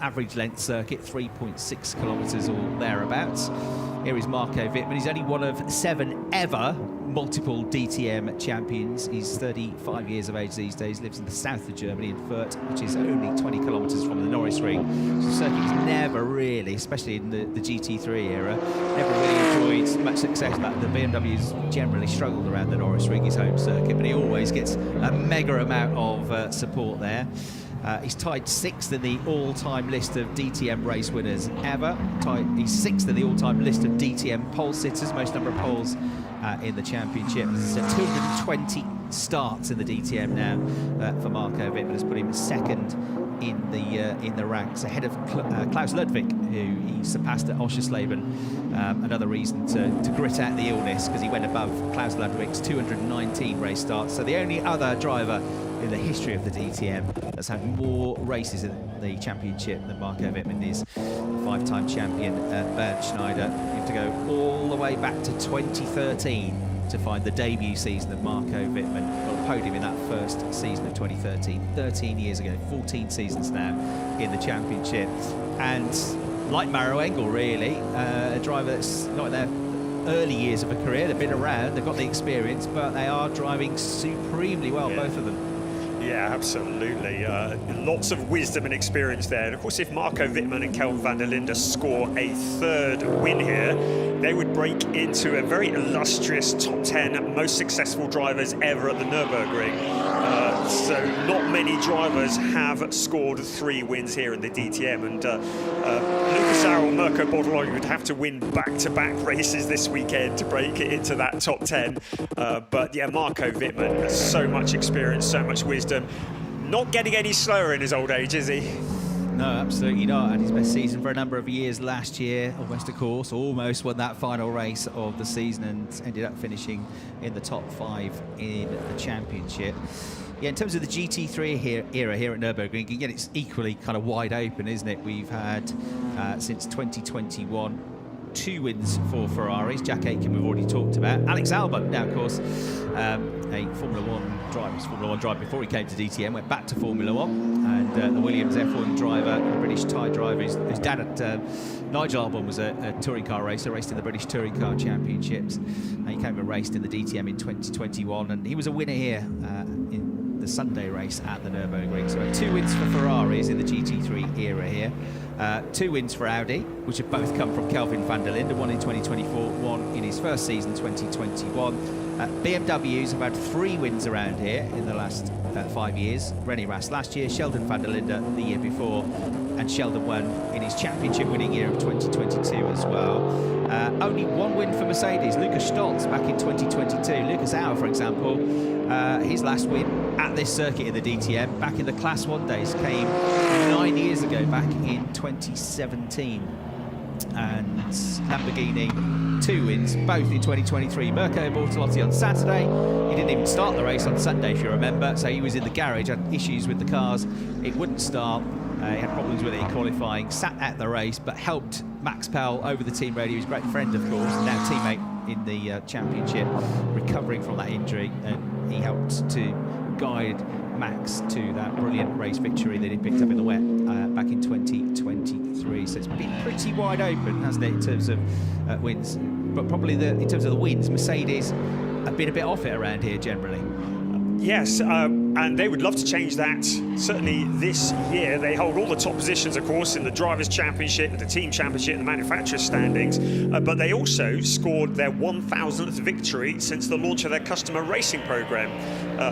average length circuit, 3.6 kilometres or thereabouts. Here is Marco Wittmann. He's only one of 7 ever multiple DTM champions. He's 35 years of age these days, lives in the south of Germany in Fürth, which is only 20 kilometres from the Nürburgring. So the circuit's never really, especially in the GT3 era, never really enjoyed much success. But the BMW's generally struggled around the Nürburgring, his home circuit, but he always gets a mega amount of support there. He's tied 6th in the all-time list of DTM race winners ever. He's 6th in the all-time list of DTM pole sitters, most number of poles in the championship. So 220 starts in the DTM now for Marco Wittmann has put him second in the ranks, ahead of Klaus Ludwig, who he surpassed at Oschersleben. Another reason to grit out the illness, because he went above Klaus Ludwig's 219 race starts. So the only other driver in the history of the DTM that's had more races in the championship than Marco Wittmann is. 5-time champion Bernd Schneider. You have to go all the way back to 2013 to find the debut season of Marco Wittmann on the podium in that first season of 2013. 13 years ago, 14 seasons now in the championship. And like Maro Engel, really, a driver that's not in their early years of a career. They've been around, they've got the experience, but they are driving supremely well, both of them. Yeah, absolutely. Lots of wisdom and experience there. And of course, if Marco Wittmann and Kelvin van der Linde score a 3rd win here, they would break into a very illustrious top 10 most successful drivers ever at the Nürburgring. So not many drivers have scored 3 wins here in the DTM. And Lucas Auer or Mirko Bortoloni would have to win back-to-back races this weekend to break it into that top 10. But yeah, Marco Wittmann has so much experience, so much wisdom. Not getting any slower in his old age, is he? No, absolutely not. And his best season for a number of years last year, almost, of course, almost won that final race of the season and ended up finishing in the top 5 in the championship. Yeah, in terms of the GT3 era here at Nürburgring, again, it's equally kind of wide open, isn't it? We've had, since 2021, 2 wins for Ferraris. Jack Aitken we've already talked about. Alex Albon, now, of course, a Formula 1 driver, was Formula 1 driver before he came to DTM, went back to Formula 1, and the Williams F1 driver, the British Thai driver, his dad at Nigel Albon was a touring car racer, raced in the British Touring Car Championships, and he came and raced in the DTM in 2021, and he was a winner here in the Sunday race at the Nürburgring. So 2 wins for Ferraris in the GT3 era here. 2 wins for Audi, which have both come from Kelvin van der Linde, one in 2024, one in his first season, 2021. BMWs have had 3 wins around here in the last 5 years. René Rast last year, Sheldon van der Linde the year before, and Sheldon won in his championship winning year of 2022 as well. Only 1 win for Mercedes, Lucas Stoltz back in 2022. Lucas Auer, for example, his last win at this circuit in the DTM back in the Class 1 days came 9 years ago, back in 2017. And Lamborghini, 2 wins, both in 2023. Mirko Bortolotti on Saturday. He didn't even start the race on Sunday, if you remember. So he was in the garage, had issues with the cars. It wouldn't start. He had problems with it in qualifying, sat at the race, but helped Max Powell over the team radio. He's a great friend, of course, now teammate in the championship, recovering from that injury. And he helped to guide Max to that brilliant race victory that he picked up in the wet back in 2023. So it's been pretty wide open, hasn't it, in terms of wins? But probably in terms of the wins, Mercedes have been a bit off it around here generally. Yes, and they would love to change that. Certainly this year, they hold all the top positions, of course, in the Drivers' Championship, the Team Championship, and the Manufacturers' Standings. But they also scored their 1,000th victory since the launch of their customer racing program,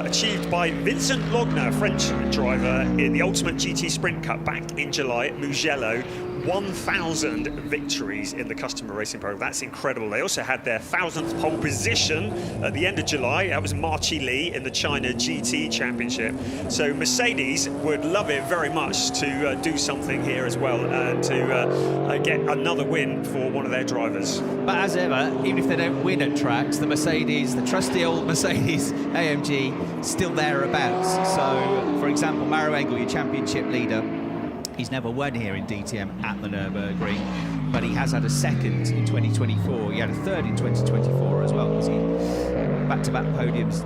achieved by Vincent Logner, a French driver, in the Ultimate GT Sprint Cup back in July at Mugello. 1,000 victories in the customer racing program. That's incredible. They also had their 1,000th pole position at the end of July. That was Marchi Li in the China GT Championship. So Mercedes would love it very much to do something here as well and to get another win for one of their drivers. But as ever, even if they don't win at tracks, the Mercedes, the trusty old Mercedes AMG, still thereabouts. So, for example, Mauro Engel, your championship leader, he's never won here in DTM at the Nürburgring, but he has had a 2nd in 2024. He had a 3rd in 2024 as well. Was he back-to-back podiums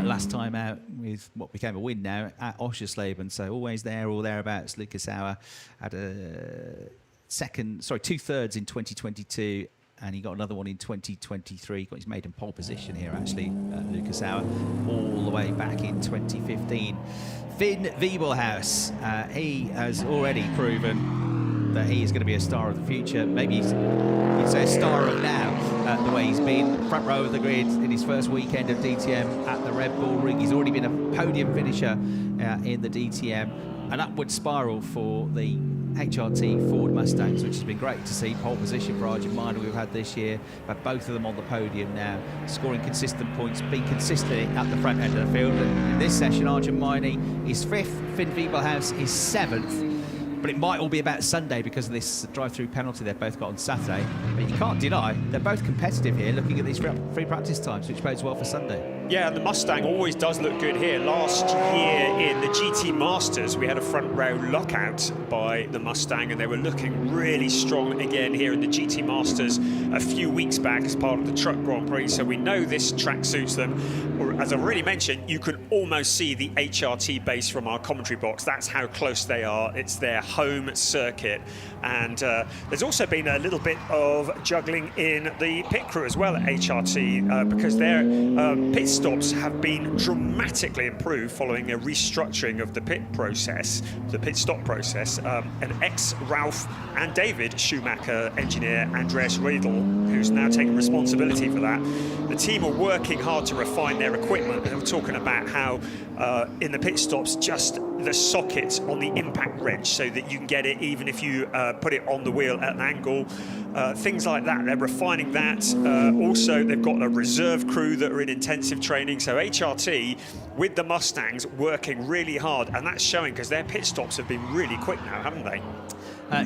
last time out with what became a win now at Oschersleben. So always there or thereabouts. Lucas Auer had a 2 thirds in 2022. And he got another one in 2023. Got his maiden pole position here, actually, Lucas Auer, all the way back in 2015. Finn Wiebelhaus, he has already proven that he is going to be a star of the future. Maybe you'd say a star of now, the way he's been front row of the grid in his first weekend of DTM at the Red Bull Ring. He's already been a podium finisher in the DTM. An upward spiral for the HRT Ford Mustangs, which has been great to see. Pole position for Arjun Minor we've had this year, but both of them on the podium now, scoring consistent points, being consistently at the front end of the field. And in this session, Arjun Minor is 5th, Finn Wiebelhaus is 7th. But it might all be about Sunday because of this drive-through penalty they've both got on Saturday. But you can't deny they're both competitive here, looking at these free practice times, which bodes well for Sunday. Yeah, and the Mustang always does look good here. Last year in the GT Masters, we had a front row lockout by the Mustang, and they were looking really strong again here in the GT Masters a few weeks back as part of the Truck Grand Prix. So we know this track suits them. Or, as I've already mentioned, you can almost see the HRT base from our commentary box. That's how close they are. It's their home circuit. And there's also been a little bit of juggling in the pit crew as well at HRT because their pit stops have been dramatically improved following a restructuring of the pit stop process. An ex-Ralph and David Schumacher engineer, Andreas Riedel, who's now taking responsibility for that. The team are working hard to refine their equipment. They were talking about how in the pit stops, just the socket on the impact wrench so that you can get it even if you put it on the wheel at an angle. Things like that, they're refining that. Also, they've got a reserve crew that are in intensive training. So HRT with the Mustangs working really hard, and that's showing because their pit stops have been really quick now, haven't they?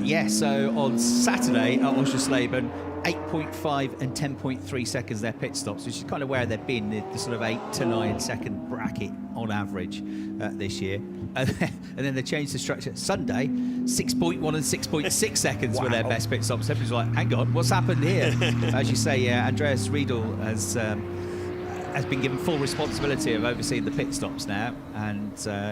Yes, so on Saturday at Oschersleben, 8.5 and 10.3 seconds their pit stops, which is kind of where they've been, the sort of 8 to 9 second bracket on average this year. And then they changed the structure. Sunday, 6.1 and 6.6 seconds Wow. were their best pit stops. Everybody's like, hang on, what's happened here? As you say, Andreas Riedel has been given full responsibility of overseeing the pit stops now, and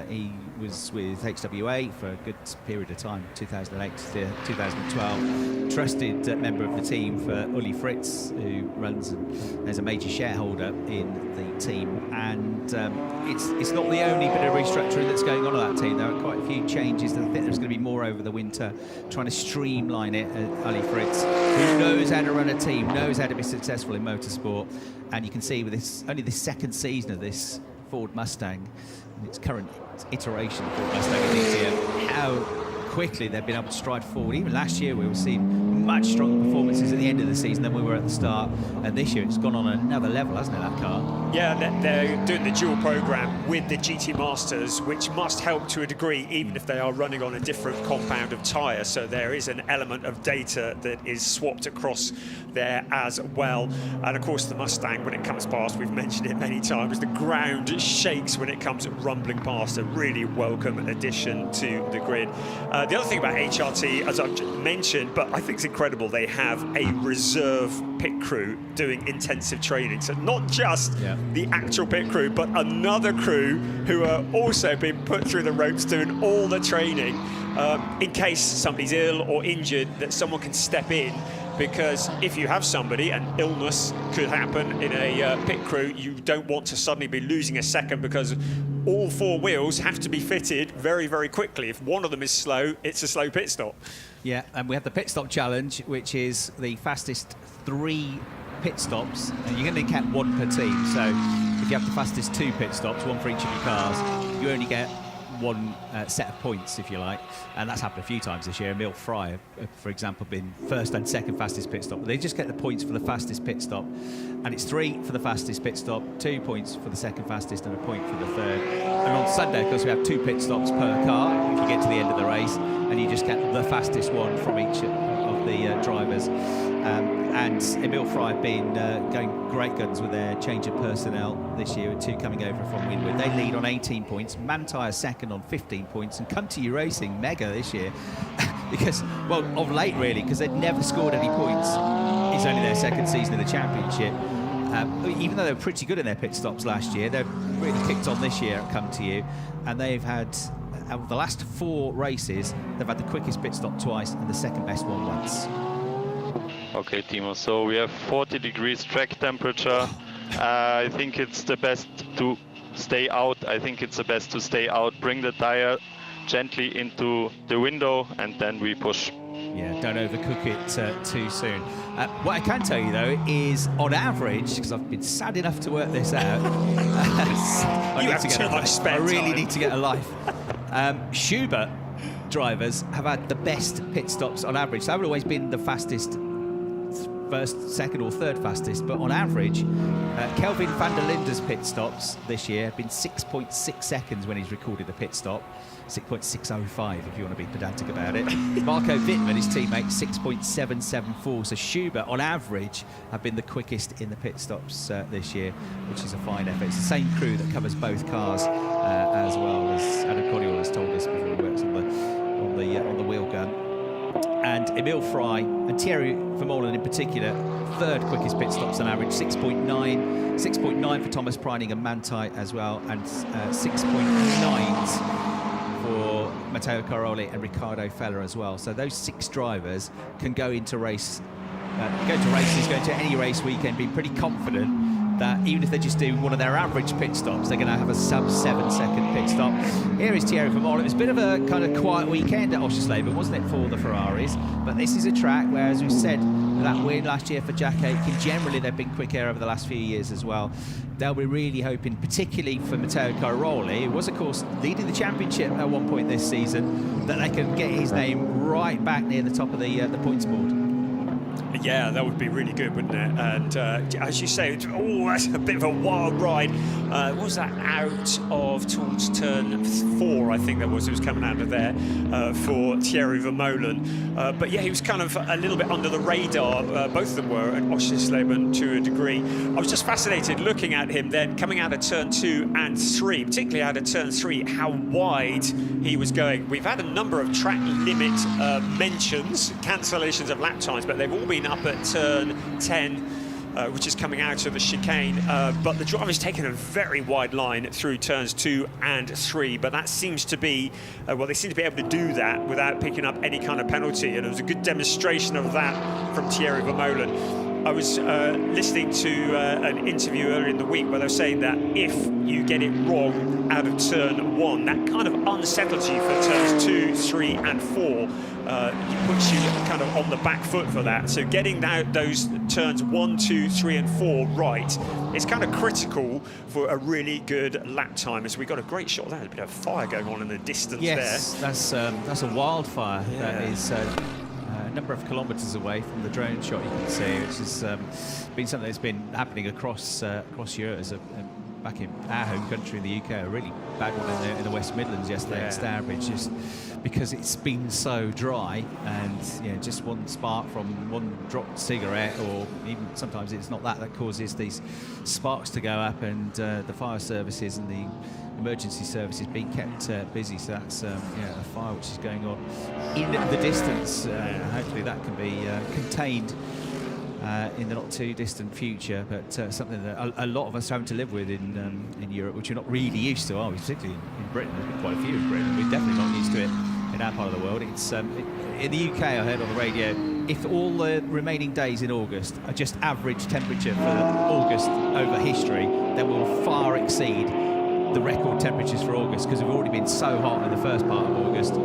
he was with HWA for a good period of time, 2008 to 2012. Trusted member of the team for Uli Fritz, who runs and is a major shareholder in the team. And it's not the only bit of restructuring that's going on at that team. There are quite a few changes. I think there's going to be more over the winter, trying to streamline it. Uli Fritz, who knows how to run a team, knows how to be successful in motorsport. And you can see with this only the second season of this Ford Mustang, its current iteration of Ford Mustang in DTM, how quickly they've been able to stride forward. Even last year we were seeing much stronger performances at the end of the season than we were at the start, and this year it's gone on another level, hasn't it, that car? Yeah, they're doing the dual program with the GT Masters, which must help to a degree, even if they are running on a different compound of tyre. So there is an element of data that is swapped across there as well. And of course, the Mustang, when it comes past, we've mentioned it many times, the ground shakes when it comes rumbling past. A really welcome addition to the grid. The other thing about HRT, as I've mentioned, but I think it's incredible, they have a reserve pit crew doing intensive training. So not just the actual pit crew, but another crew who are also being put through the ropes doing all the training in case somebody's ill or injured, that someone can step in. Because if you have somebody, and illness could happen in a pit crew, you don't want to suddenly be losing a second, because all four wheels have to be fitted very, very quickly. If one of them is slow, it's a slow pit stop. Yeah, and we have the pit stop challenge, which is the fastest 3 pit stops, and you're going to count 1 per team. So if you have the fastest 2 pit stops, 1 for each of your cars, you only get 1 set of points, if you like, and that's happened a few times this year. Emil Frey, for example, been first and second fastest pit stop. They just get the points for the fastest pit stop, and it's 3 for the fastest pit stop, 2 points for the second fastest, and a point for the third. And on Sunday, of course, we have 2 pit stops per car if you get to the end of the race, and you just get the fastest one from each of the drivers. And Emil Frey have been going great guns with their change of personnel this year, with 2 coming over from Winwood. They lead on 18 points, Mantyre second on 15 points, and Come To You Racing mega this year because, well, of late really, because they'd never scored any points. It's only their second season in the championship. Even though they were pretty good in their pit stops last year, they've really kicked on this year at Come To You, and they've had, out of the last 4 races, they've had the quickest pit stop twice and the second best one once. Okay, Timo, so we have 40 degrees track temperature. I think it's the best to stay out. I think it's the best to stay out, bring the tire gently into the window, and then we push. Yeah, don't overcook it too soon. What I can tell you, though, is on average, because I've been sad enough to work this out, You have too much spare time. I really need to get a life. Schubert drivers have had the best pit stops on average. They haven't always been the fastest, first, second or third fastest, but on average, Kelvin van der Linde's pit stops this year have been 6.6 seconds when he's recorded a pit stop, 6.605 if you want to be pedantic about it. Marco Wittmann, his teammate, 6.774. So Schubert, on average, have been the quickest in the pit stops this year, which is a fine effort. It's the same crew that covers both cars as well, as Adam Cordial has told us before he works on the wheel gun. And Emil Frey and Thierry Vermeulen in particular, third quickest pit stops on average, 6.9 for Thomas Preining and Mantyre as well, and 6.9s for Matteo Caroli and Riccardo Feller as well. So those 6 drivers can go into races, go into any race weekend, being pretty confident that even if they just do one of their average pit stops, they're going to have a sub-7 second pit stop. Here is Thierry Vermeulen. It was a bit of a kind of quiet weekend at Oschersleben, wasn't it, for the Ferraris? But this is a track where, as we said, that win last year for Jack Aitken, generally they've been quicker over the last few years as well. They'll be really hoping, particularly for Matteo Caroli, who was, of course, leading the championship at one point this season, that they can get his name right back near the top of the points board. Yeah, that would be really good, wouldn't it? And as you say, that's a bit of a wild ride. What was that, out of towards turn 4, I think that was. It was coming out of there for Thierry Vermeulen. But yeah, he was kind of a little bit under the radar. Both of them were at Oschersleben to a degree. I was just fascinated looking at him then coming out of turn 2 and 3, particularly out of turn 3, how wide he was going. We've had a number of track limit mentions, cancellations of lap times, but they've all been up at turn 10 which is coming out of the chicane. But the driver's taken a very wide line through turns 2 and 3. But that seems to be, well, they seem to be able to do that without picking up any kind of penalty. And it was a good demonstration of that from Thierry Vermeulen. I was listening to an interview earlier in the week where they were saying that if you get it wrong out of turn 1, that kind of unsettles you for turns 2, 3 and 4. It puts you kind of on the back foot for that. So getting those turns 1, 2, 3 and 4 right is kind of critical for a really good lap time. As we got a great shot there, a bit of fire going on in the distance there. Yes, that's a wildfire. Yeah. That is a number of kilometres away from the drone shot you can see, which has been something that's been happening across Europe. Back in our home country in the UK, a really bad one in the West Midlands yesterday at Stourbridge, just because it's been so dry, and just one spark from one dropped cigarette, or even sometimes it's not that causes these sparks to go up, and the fire services and the emergency services being kept busy. So that's a fire which is going on in the distance. Hopefully that can be contained in the not too distant future, but something that a lot of us are having to live with in Europe, which we're not really used to, are we? Particularly in Britain. There's been quite a few in Britain. We're definitely not used to it in our part of the world. It's in the UK, I heard on the radio, if all the remaining days in August are just average temperature for August over history, then we'll far exceed the record temperatures for August, because we've already been so hot in the first part of August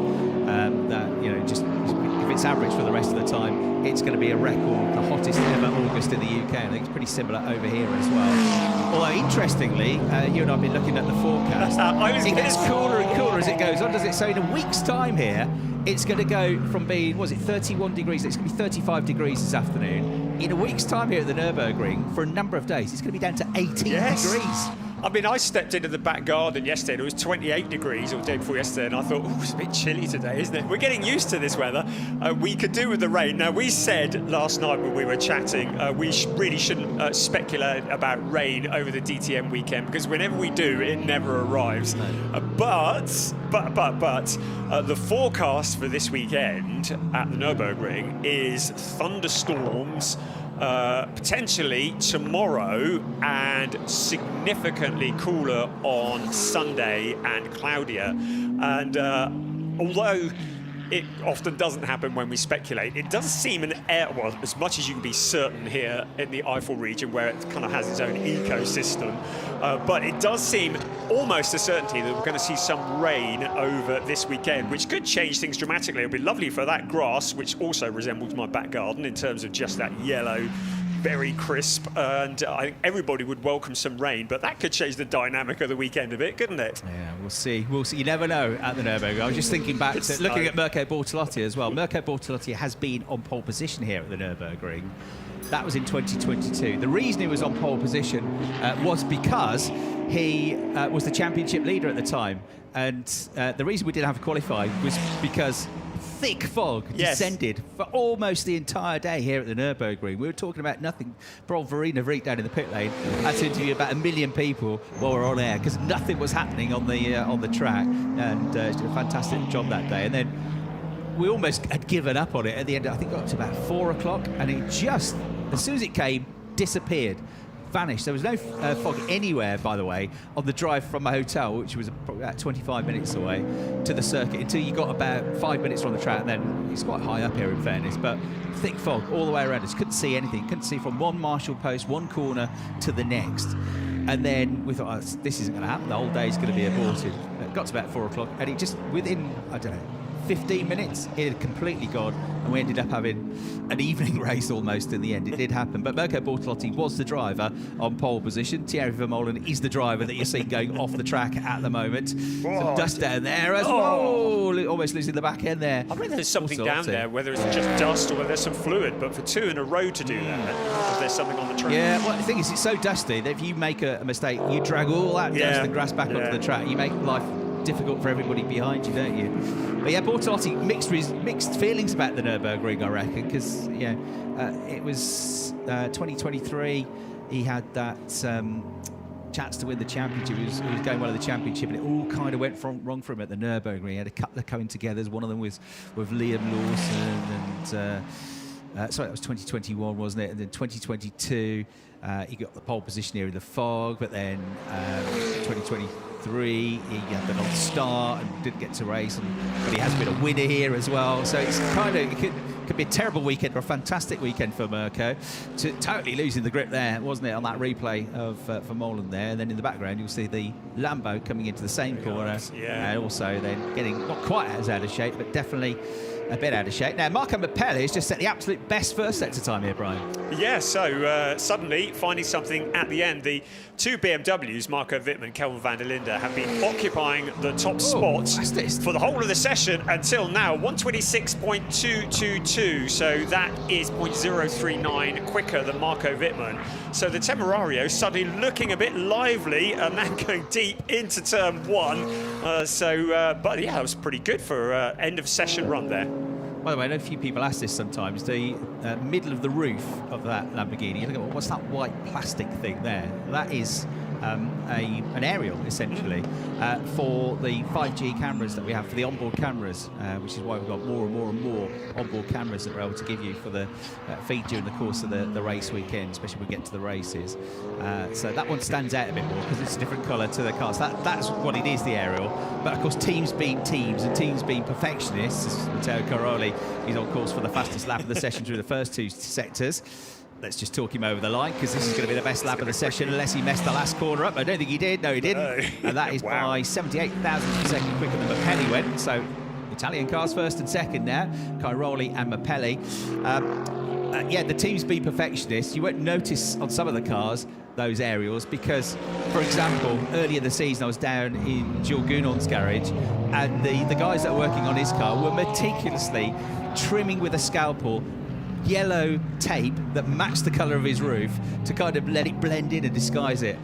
that just if it's average for the rest of the time, it's going to be a record, the hottest ever August in the UK. I think it's pretty similar over here as well. Although interestingly, you and I have been looking at the forecast. It gets cooler and cooler as it goes on, does it? So in a week's time here, it's going to go from being, 31 degrees, it's going to be 35 degrees this afternoon. In a week's time here at the Nürburgring, for a number of days, it's going to be down to 18 degrees. I mean, I stepped into the back garden yesterday and it was 28 degrees, or the day before yesterday, and I thought, oh, it's a bit chilly today, isn't it? We're getting used to this weather. We could do with the rain. Now, we said last night when we were chatting, we really shouldn't speculate about rain over the DTM weekend, because whenever we do, it never arrives. But the forecast for this weekend at the Nürburgring is thunderstorms, potentially tomorrow, and significantly cooler on Sunday and cloudier. And although it often doesn't happen when we speculate, it does seem well, as much as you can be certain here in the Eifel region, where it kind of has its own ecosystem, but it does seem almost a certainty that we're going to see some rain over this weekend, which could change things dramatically. It'll be lovely for that grass, which also resembles my back garden in terms of just that yellow, very crisp, and I think everybody would welcome some rain, but that could change the dynamic of the weekend a bit, couldn't it? Yeah, we'll see. You never know at the Nürburgring. I was just thinking back to looking at Mirko Bortolotti as well. Mirko Bortolotti has been on pole position here at the Nürburgring. That was in 2022. The reason he was on pole position was because he was the championship leader at the time, and the reason we didn't have a qualify was because thick fog descended for almost the entire day here at the Nürburgring. We were talking about nothing. Poor Verena Vriek down in the pit lane had to interview about 1 million people while we were on air, because nothing was happening on the track, and did a fantastic job that day. And then we almost had given up on it at the end. I think it got to about 4 o'clock, and it just, as soon as it came, disappeared. Vanished. There was no fog anywhere, by the way, on the drive from my hotel, which was about 25 minutes away, to the circuit, until you got about 5 minutes from the track. And then it's quite high up here, in fairness, but thick fog all the way around us. Couldn't see anything. Couldn't see from one marshal post, one corner, to the next. And then we thought, oh, this isn't going to happen. The whole day's going to be aborted. It got to about 4 o'clock, and it just, within, I don't know, 15 minutes, it had completely gone, and we ended up having an evening race almost in the end. It did happen, but Mirko Bortolotti was the driver on pole position. Thierry Vermeulen is the driver that you're seeing going off the track at the moment. Some dust down there as well, almost losing the back end there. I think there's something down there, whether it's just dust or whether there's some fluid, but for 2 in a row to do that, there's something on the track. Yeah, well, the thing is, it's so dusty that if you make a mistake, you drag all that dust and grass back onto the track. You make life difficult for everybody behind you, don't you? But yeah, Bortolotti, mixed feelings about the Nürburgring, I reckon, because it was 2023. He had that chance to win the championship. He was going well in the championship, and it all kind of went wrong for him at the Nürburgring. He had a couple of coming together. One of them was with Liam Lawson, and Sorry, that was 2021, wasn't it? And then 2022, he got the pole position here in the fog, but then 2023, he had the non-start and didn't get to race, but he has been a winner here as well. So it's kind of, it could be a terrible weekend or a fantastic weekend for Mirko. Totally losing the grip there, wasn't it, on that replay of for Molan there. And then in the background, you'll see the Lambo coming into the same corner. Yeah. And also then getting not quite as out of shape, but definitely a bit out of shape. Now, Marco Mappelli has just set the absolute best first sector time here, Brian. Yeah, so suddenly finding something at the end. The two BMWs, Marco Wittmann, Kelvin van der Linde, have been occupying the top spot for the whole of the session until now. 126.222, so that is 0.039 quicker than Marco Wittmann. So the Temerario suddenly looking a bit lively and then going deep into turn one. But yeah, that was pretty good for end of session run there. By the way, I know a few people ask this sometimes. The middle of the roof of that Lamborghini, you look at, what's that white plastic thing there? That is an aerial, essentially, for the 5G cameras that we have, for the onboard cameras, which is why we've got more and more and more onboard cameras that we're able to give you for the feed during the course of the race weekend, especially when we get to the races. So that one stands out a bit more because it's a different colour to the cars. That's what it is, the aerial. But of course, teams being teams and teams being perfectionists, Matteo Caroli, he's on course for the fastest lap of the session through the first two sectors. Let's just talk him over the line because this is going to be the best lap of the session unless he messed the last corner up. I don't think he did. No, he didn't. No. And that is by 78 thousandths of a second quicker than Mappelli went. So Italian cars first and second now, Cairoli and Mappelli. Yeah, the team's been perfectionists. You won't notice on some of the cars those aerials because, for example, earlier in the season I was down in Jules Gounon's garage and the guys that were working on his car were meticulously trimming with a scalpel yellow tape that matched the colour of his roof to kind of let it blend in and disguise it.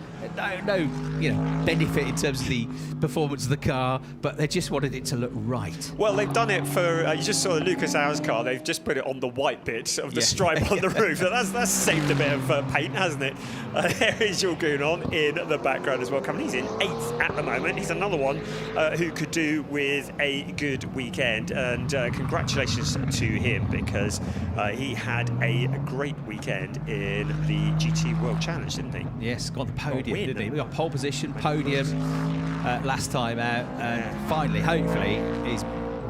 No, you know, benefit in terms of the performance of the car, but they just wanted it to look right. Well, they've done it for, you just saw the Lucas Auer's car, they've just put it on the white bit of the stripe on the roof. That's saved a bit of paint, hasn't it? There is Jules Gounon in the background as well. He's in 8th at the moment. He's another one who could do with a good weekend, and congratulations to him because he had a great weekend in the GT World Challenge, didn't he? Yes, got the podium, didn't he? We got pole position, podium last time out, and finally, hopefully, his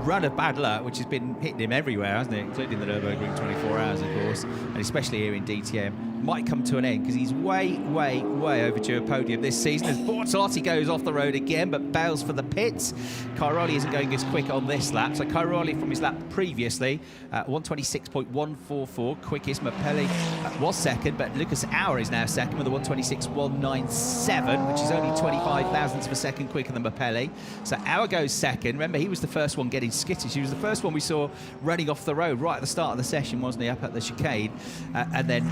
run of bad luck, which has been hitting him everywhere, hasn't it, including the Nürburgring 24 hours, of course, and especially here in DTM, might come to an end because he's way overdue a podium this season as Bortolotti goes off the road again but bails for the pits. Cairoli isn't going as quick on this lap, so Cairoli from his lap previously 126.144, quickest. Mappelli was second, but Lucas Auer is now second with a 126.197, which is only 25 thousandths of a second quicker than Mappelli. So Auer goes second. Remember, he was the first one getting skittish. He was the first one we saw running off the road right at the start of the session, wasn't he, up at the chicane, and then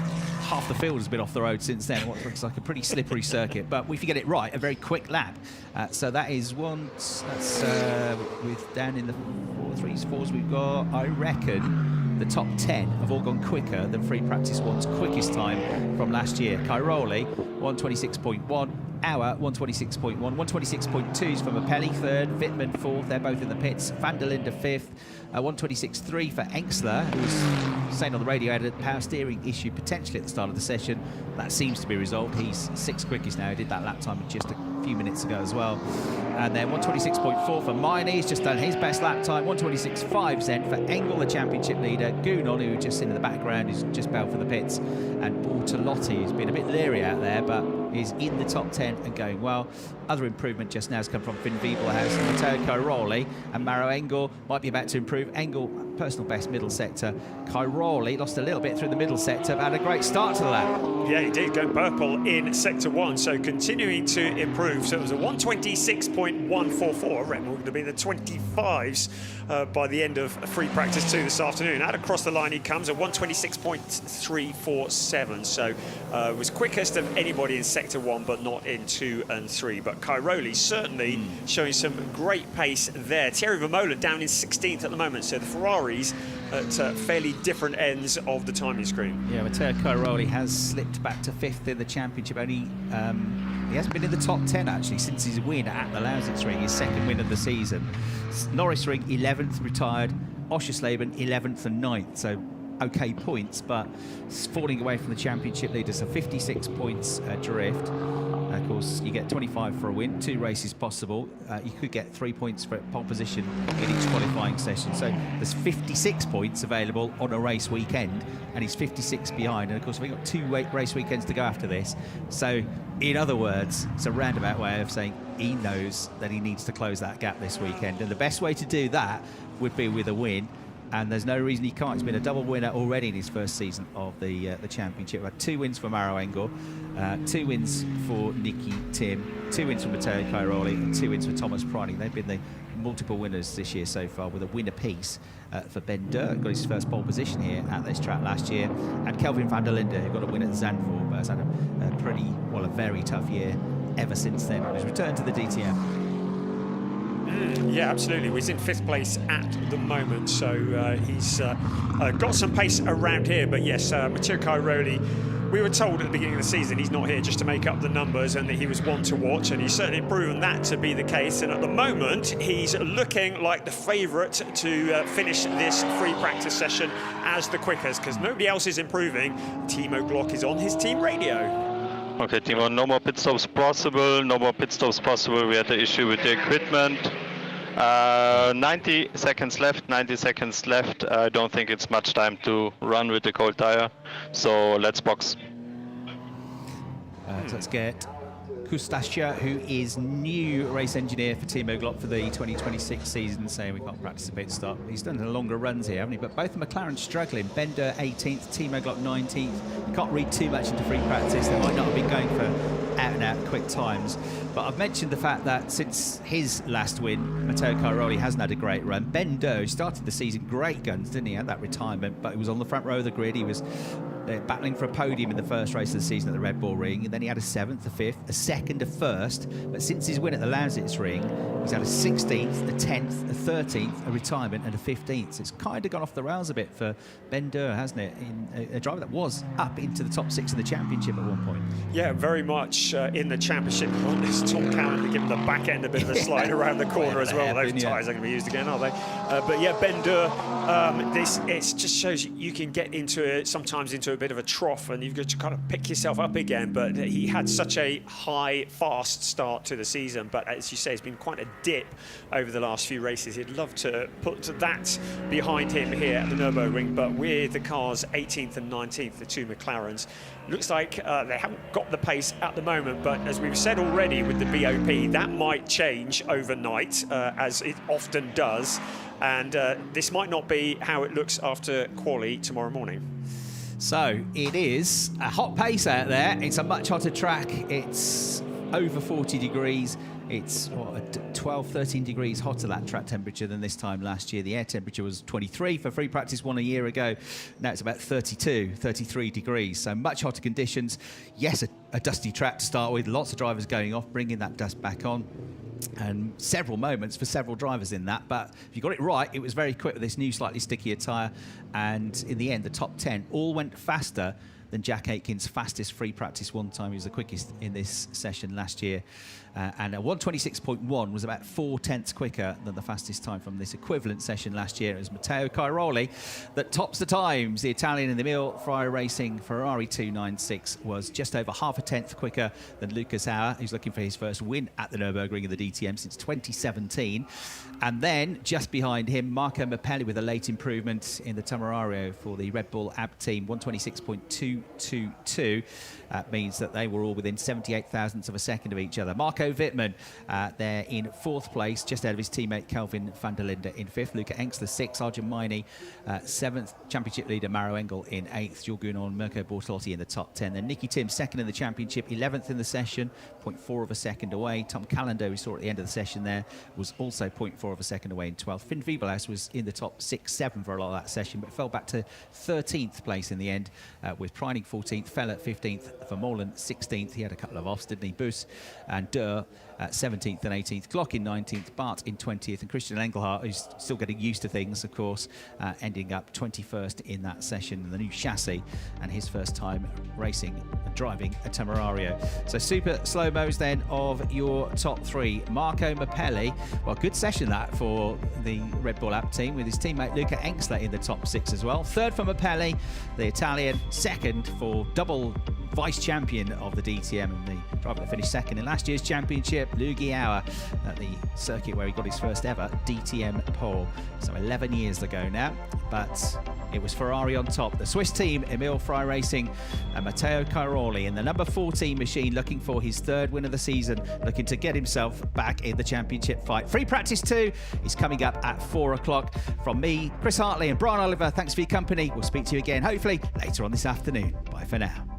half the field has been off the road since then. What looks like a pretty slippery circuit, but if you get it right, a very quick lap. So that is one. That's with down in the 3s, 4s we've got, I reckon, the top 10 have all gone quicker than Free Practice 1's quickest time from last year. Cairoli 126.1, Auer 126.1, 126.2s for Mappelli third, Wittmann fourth. They're both in the pits. Van der Linde fifth. 126.3 for Engsler, who was saying on the radio had a power steering issue potentially at the start of the session. That seems to be resolved. He's 6th quickest now. He did that lap time just a few minutes ago as well. And then 126.4 for Miney. He's just done his best lap time. 126.5 then for Engel, the championship leader. Gounon, who just in the background, is just bailed for the pits. And Bortolotti, who's been a bit leery out there, but is in the top 10 and going well. Other improvement just now has come from Finn Wiebelhaus and Matteo Cairoli, and Maro Engel might be about to improve. Engel, personal best middle sector. Cairoli lost a little bit through the middle sector, but had a great start to the lap. Yeah, he did go purple in sector 1, so continuing to improve. So it was a 126.144. Red Bull to be the 25s by the end of free practice 2 this afternoon. Out across the line he comes at 126.347. So was quickest of anybody in sector 1, but not in 2 and 3. But Cairoli certainly showing some great pace there. Thierry Vermeulen down in 16th at the moment. So the Ferraris at fairly different ends of the timing screen. Yeah, Matteo Cairoli has slipped back to 5th in the championship. Only he hasn't been in the top 10 actually since his win at the Lausitz-Ring, his second win of the season. Norris Ring 11th, retired. Oschersleben 11th and 9th. So okay points, but falling away from the championship leader. So 56 points adrift. Of course, you get 25 for a win, 2 races possible. You could get 3 points for pole position in each qualifying session. So there's 56 points available on a race weekend, and he's 56 behind. And of course, we've got 2 race weekends to go after this. So in other words, it's a roundabout way of saying he knows that he needs to close that gap this weekend. And the best way to do that would be with a win. And there's no reason he can't. He's been a double winner already in his first season of the championship. We've had 2 wins for Maro Engel, 2 wins for Nicky Tim, 2 wins for Matteo Cairoli, and 2 wins for Thomas Preining. They've been the multiple winners this year so far, with a win apiece for Ben Durr, got his first pole position here at this track last year, and Kelvin van der Linde, who got a win at Zandvoort, but has had a very tough year ever since then on his return to the DTM. Yeah, absolutely. He's in 5th place at the moment, so he's got some pace around here. But yes, Matteo Cairoli, we were told at the beginning of the season he's not here just to make up the numbers and that he was one to watch, and he's certainly proven that to be the case. And at the moment, he's looking like the favourite to finish this free practice session as the quickest, because nobody else is improving. Timo Glock is on his team radio. Okay, Timo, no more pit stops possible. No more pit stops possible. We had the issue with the equipment. 90 seconds left. I don't think it's much time to run with the cold tire. So let's box. So let's get Kustascia, who is new race engineer for Timo Glock for the 2026 season, saying we can't practice a pit stop. He's done the longer runs here, haven't he? But both the McLaren struggling. Ben Durr 18th, Timo Glock 19th. You can't read too much into free practice. They might not have been going for out-and-out quick times. But I've mentioned the fact that since his last win, Matteo Cairoli hasn't had a great run. Ben Durr, who started the season great guns, didn't he? Had that retirement, but he was on the front row of the grid. He was battling for a podium in the first race of the season at the Red Bull Ring, and then he had a 7th, a 5th, a 2nd, a 1st. But since his win at the Lausitz Ring, he's had a 16th, a 10th, a 13th, a retirement, and a 15th. So it's kind of gone off the rails a bit for Ben Durr, hasn't it? In a driver that was up into the top 6 of the championship at one point. Yeah, very much in the championship. On this Tom Callan to give him the back end a bit of a slide around the corner as well. Those tyres are going to be used again, are they? But yeah, Ben Durr, it just shows you can get sometimes into a bit of a trough, and you've got to kind of pick yourself up again. But he had such a high, fast start to the season. But as you say, it's been quite a dip over the last few races. He'd love to put that behind him here at the Nürburgring. But with the cars 18th and 19th, the 2 McLarens, looks like they haven't got the pace at the moment. But as we've said already with the BOP, that might change overnight, as it often does. And this might not be how it looks after quali tomorrow morning. So it is a hot pace out there. It's a much hotter track. It's over 40 degrees. It's 12, 13 degrees hotter, that track temperature, than this time last year. The air temperature was 23 for free practice one a year ago. Now it's about 32, 33 degrees. So much hotter conditions. Yes, a dusty track to start with. Lots of drivers going off, bringing that dust back on. And several moments for several drivers in that. But if you got it right, it was very quick with this new, slightly stickier tyre. And in the end, the top 10 all went faster than Jack Aitken's fastest free practice one time. He was the quickest in this session last year. And a 126.1 was about 4/10 quicker than the fastest time from this equivalent session last year. It was Matteo Cairoli that tops the times. The Italian in the Mille Fryer Racing Ferrari 296 was just over half a tenth quicker than Lucas Hauer, who's looking for his first win at the Nürburgring of the DTM since 2017. And then just behind him, Marco Mappelli with a late improvement in the Tamarario for the Red Bull AB team, 126.222. That means that they were all within 78 thousandths of a second of each other. Marco Wittmann there in 4th place, just ahead of his teammate Kelvin van der Linde in 5th. Luca Engstler 6th, Arjun Maini 7th, championship leader Maro Engel in 8th, Jules Gounon, Mirko Bortolotti in the top 10. Then Nicky Tim 2nd in the championship, 11th in the session, 0.4 of a second away. Tom Callender, we saw at the end of the session there, was also 0.4 of a second away in 12th. Finn Wiebelhaus was in the top 6, 7 for a lot of that session, but fell back to 13th place in the end, with Preining 14th, fell at 15th, Vermeulen 16th. He had a couple of offs, didn't he? Bus and Durr 17th and 18th, Glock in 19th, Bart in 20th, and Christian Engelhardt, who's still getting used to things, of course, ending up 21st in that session, the new chassis, and his first time racing and driving a Temerario. So super slow-mos then of your top three. Marco Mappelli, well, good session that for the Red Bull App team, with his teammate Luca Engstler in the top six as well. Third for Mappelli, the Italian. Second for double vice champion of the DTM and the driver that finished second in last year's championship, Luigi Auer, at the circuit where he got his first ever DTM pole. So 11 years ago now, but it was Ferrari on top. The Swiss team, Emil Frey Racing and Matteo Cairoli in the number 14 machine, looking for his third win of the season, looking to get himself back in the championship fight. Free practice 2 is coming up at 4 o'clock. From me, Chris Hartley and Brian Oliver, thanks for your company. We'll speak to you again, hopefully, later on this afternoon. Bye for now.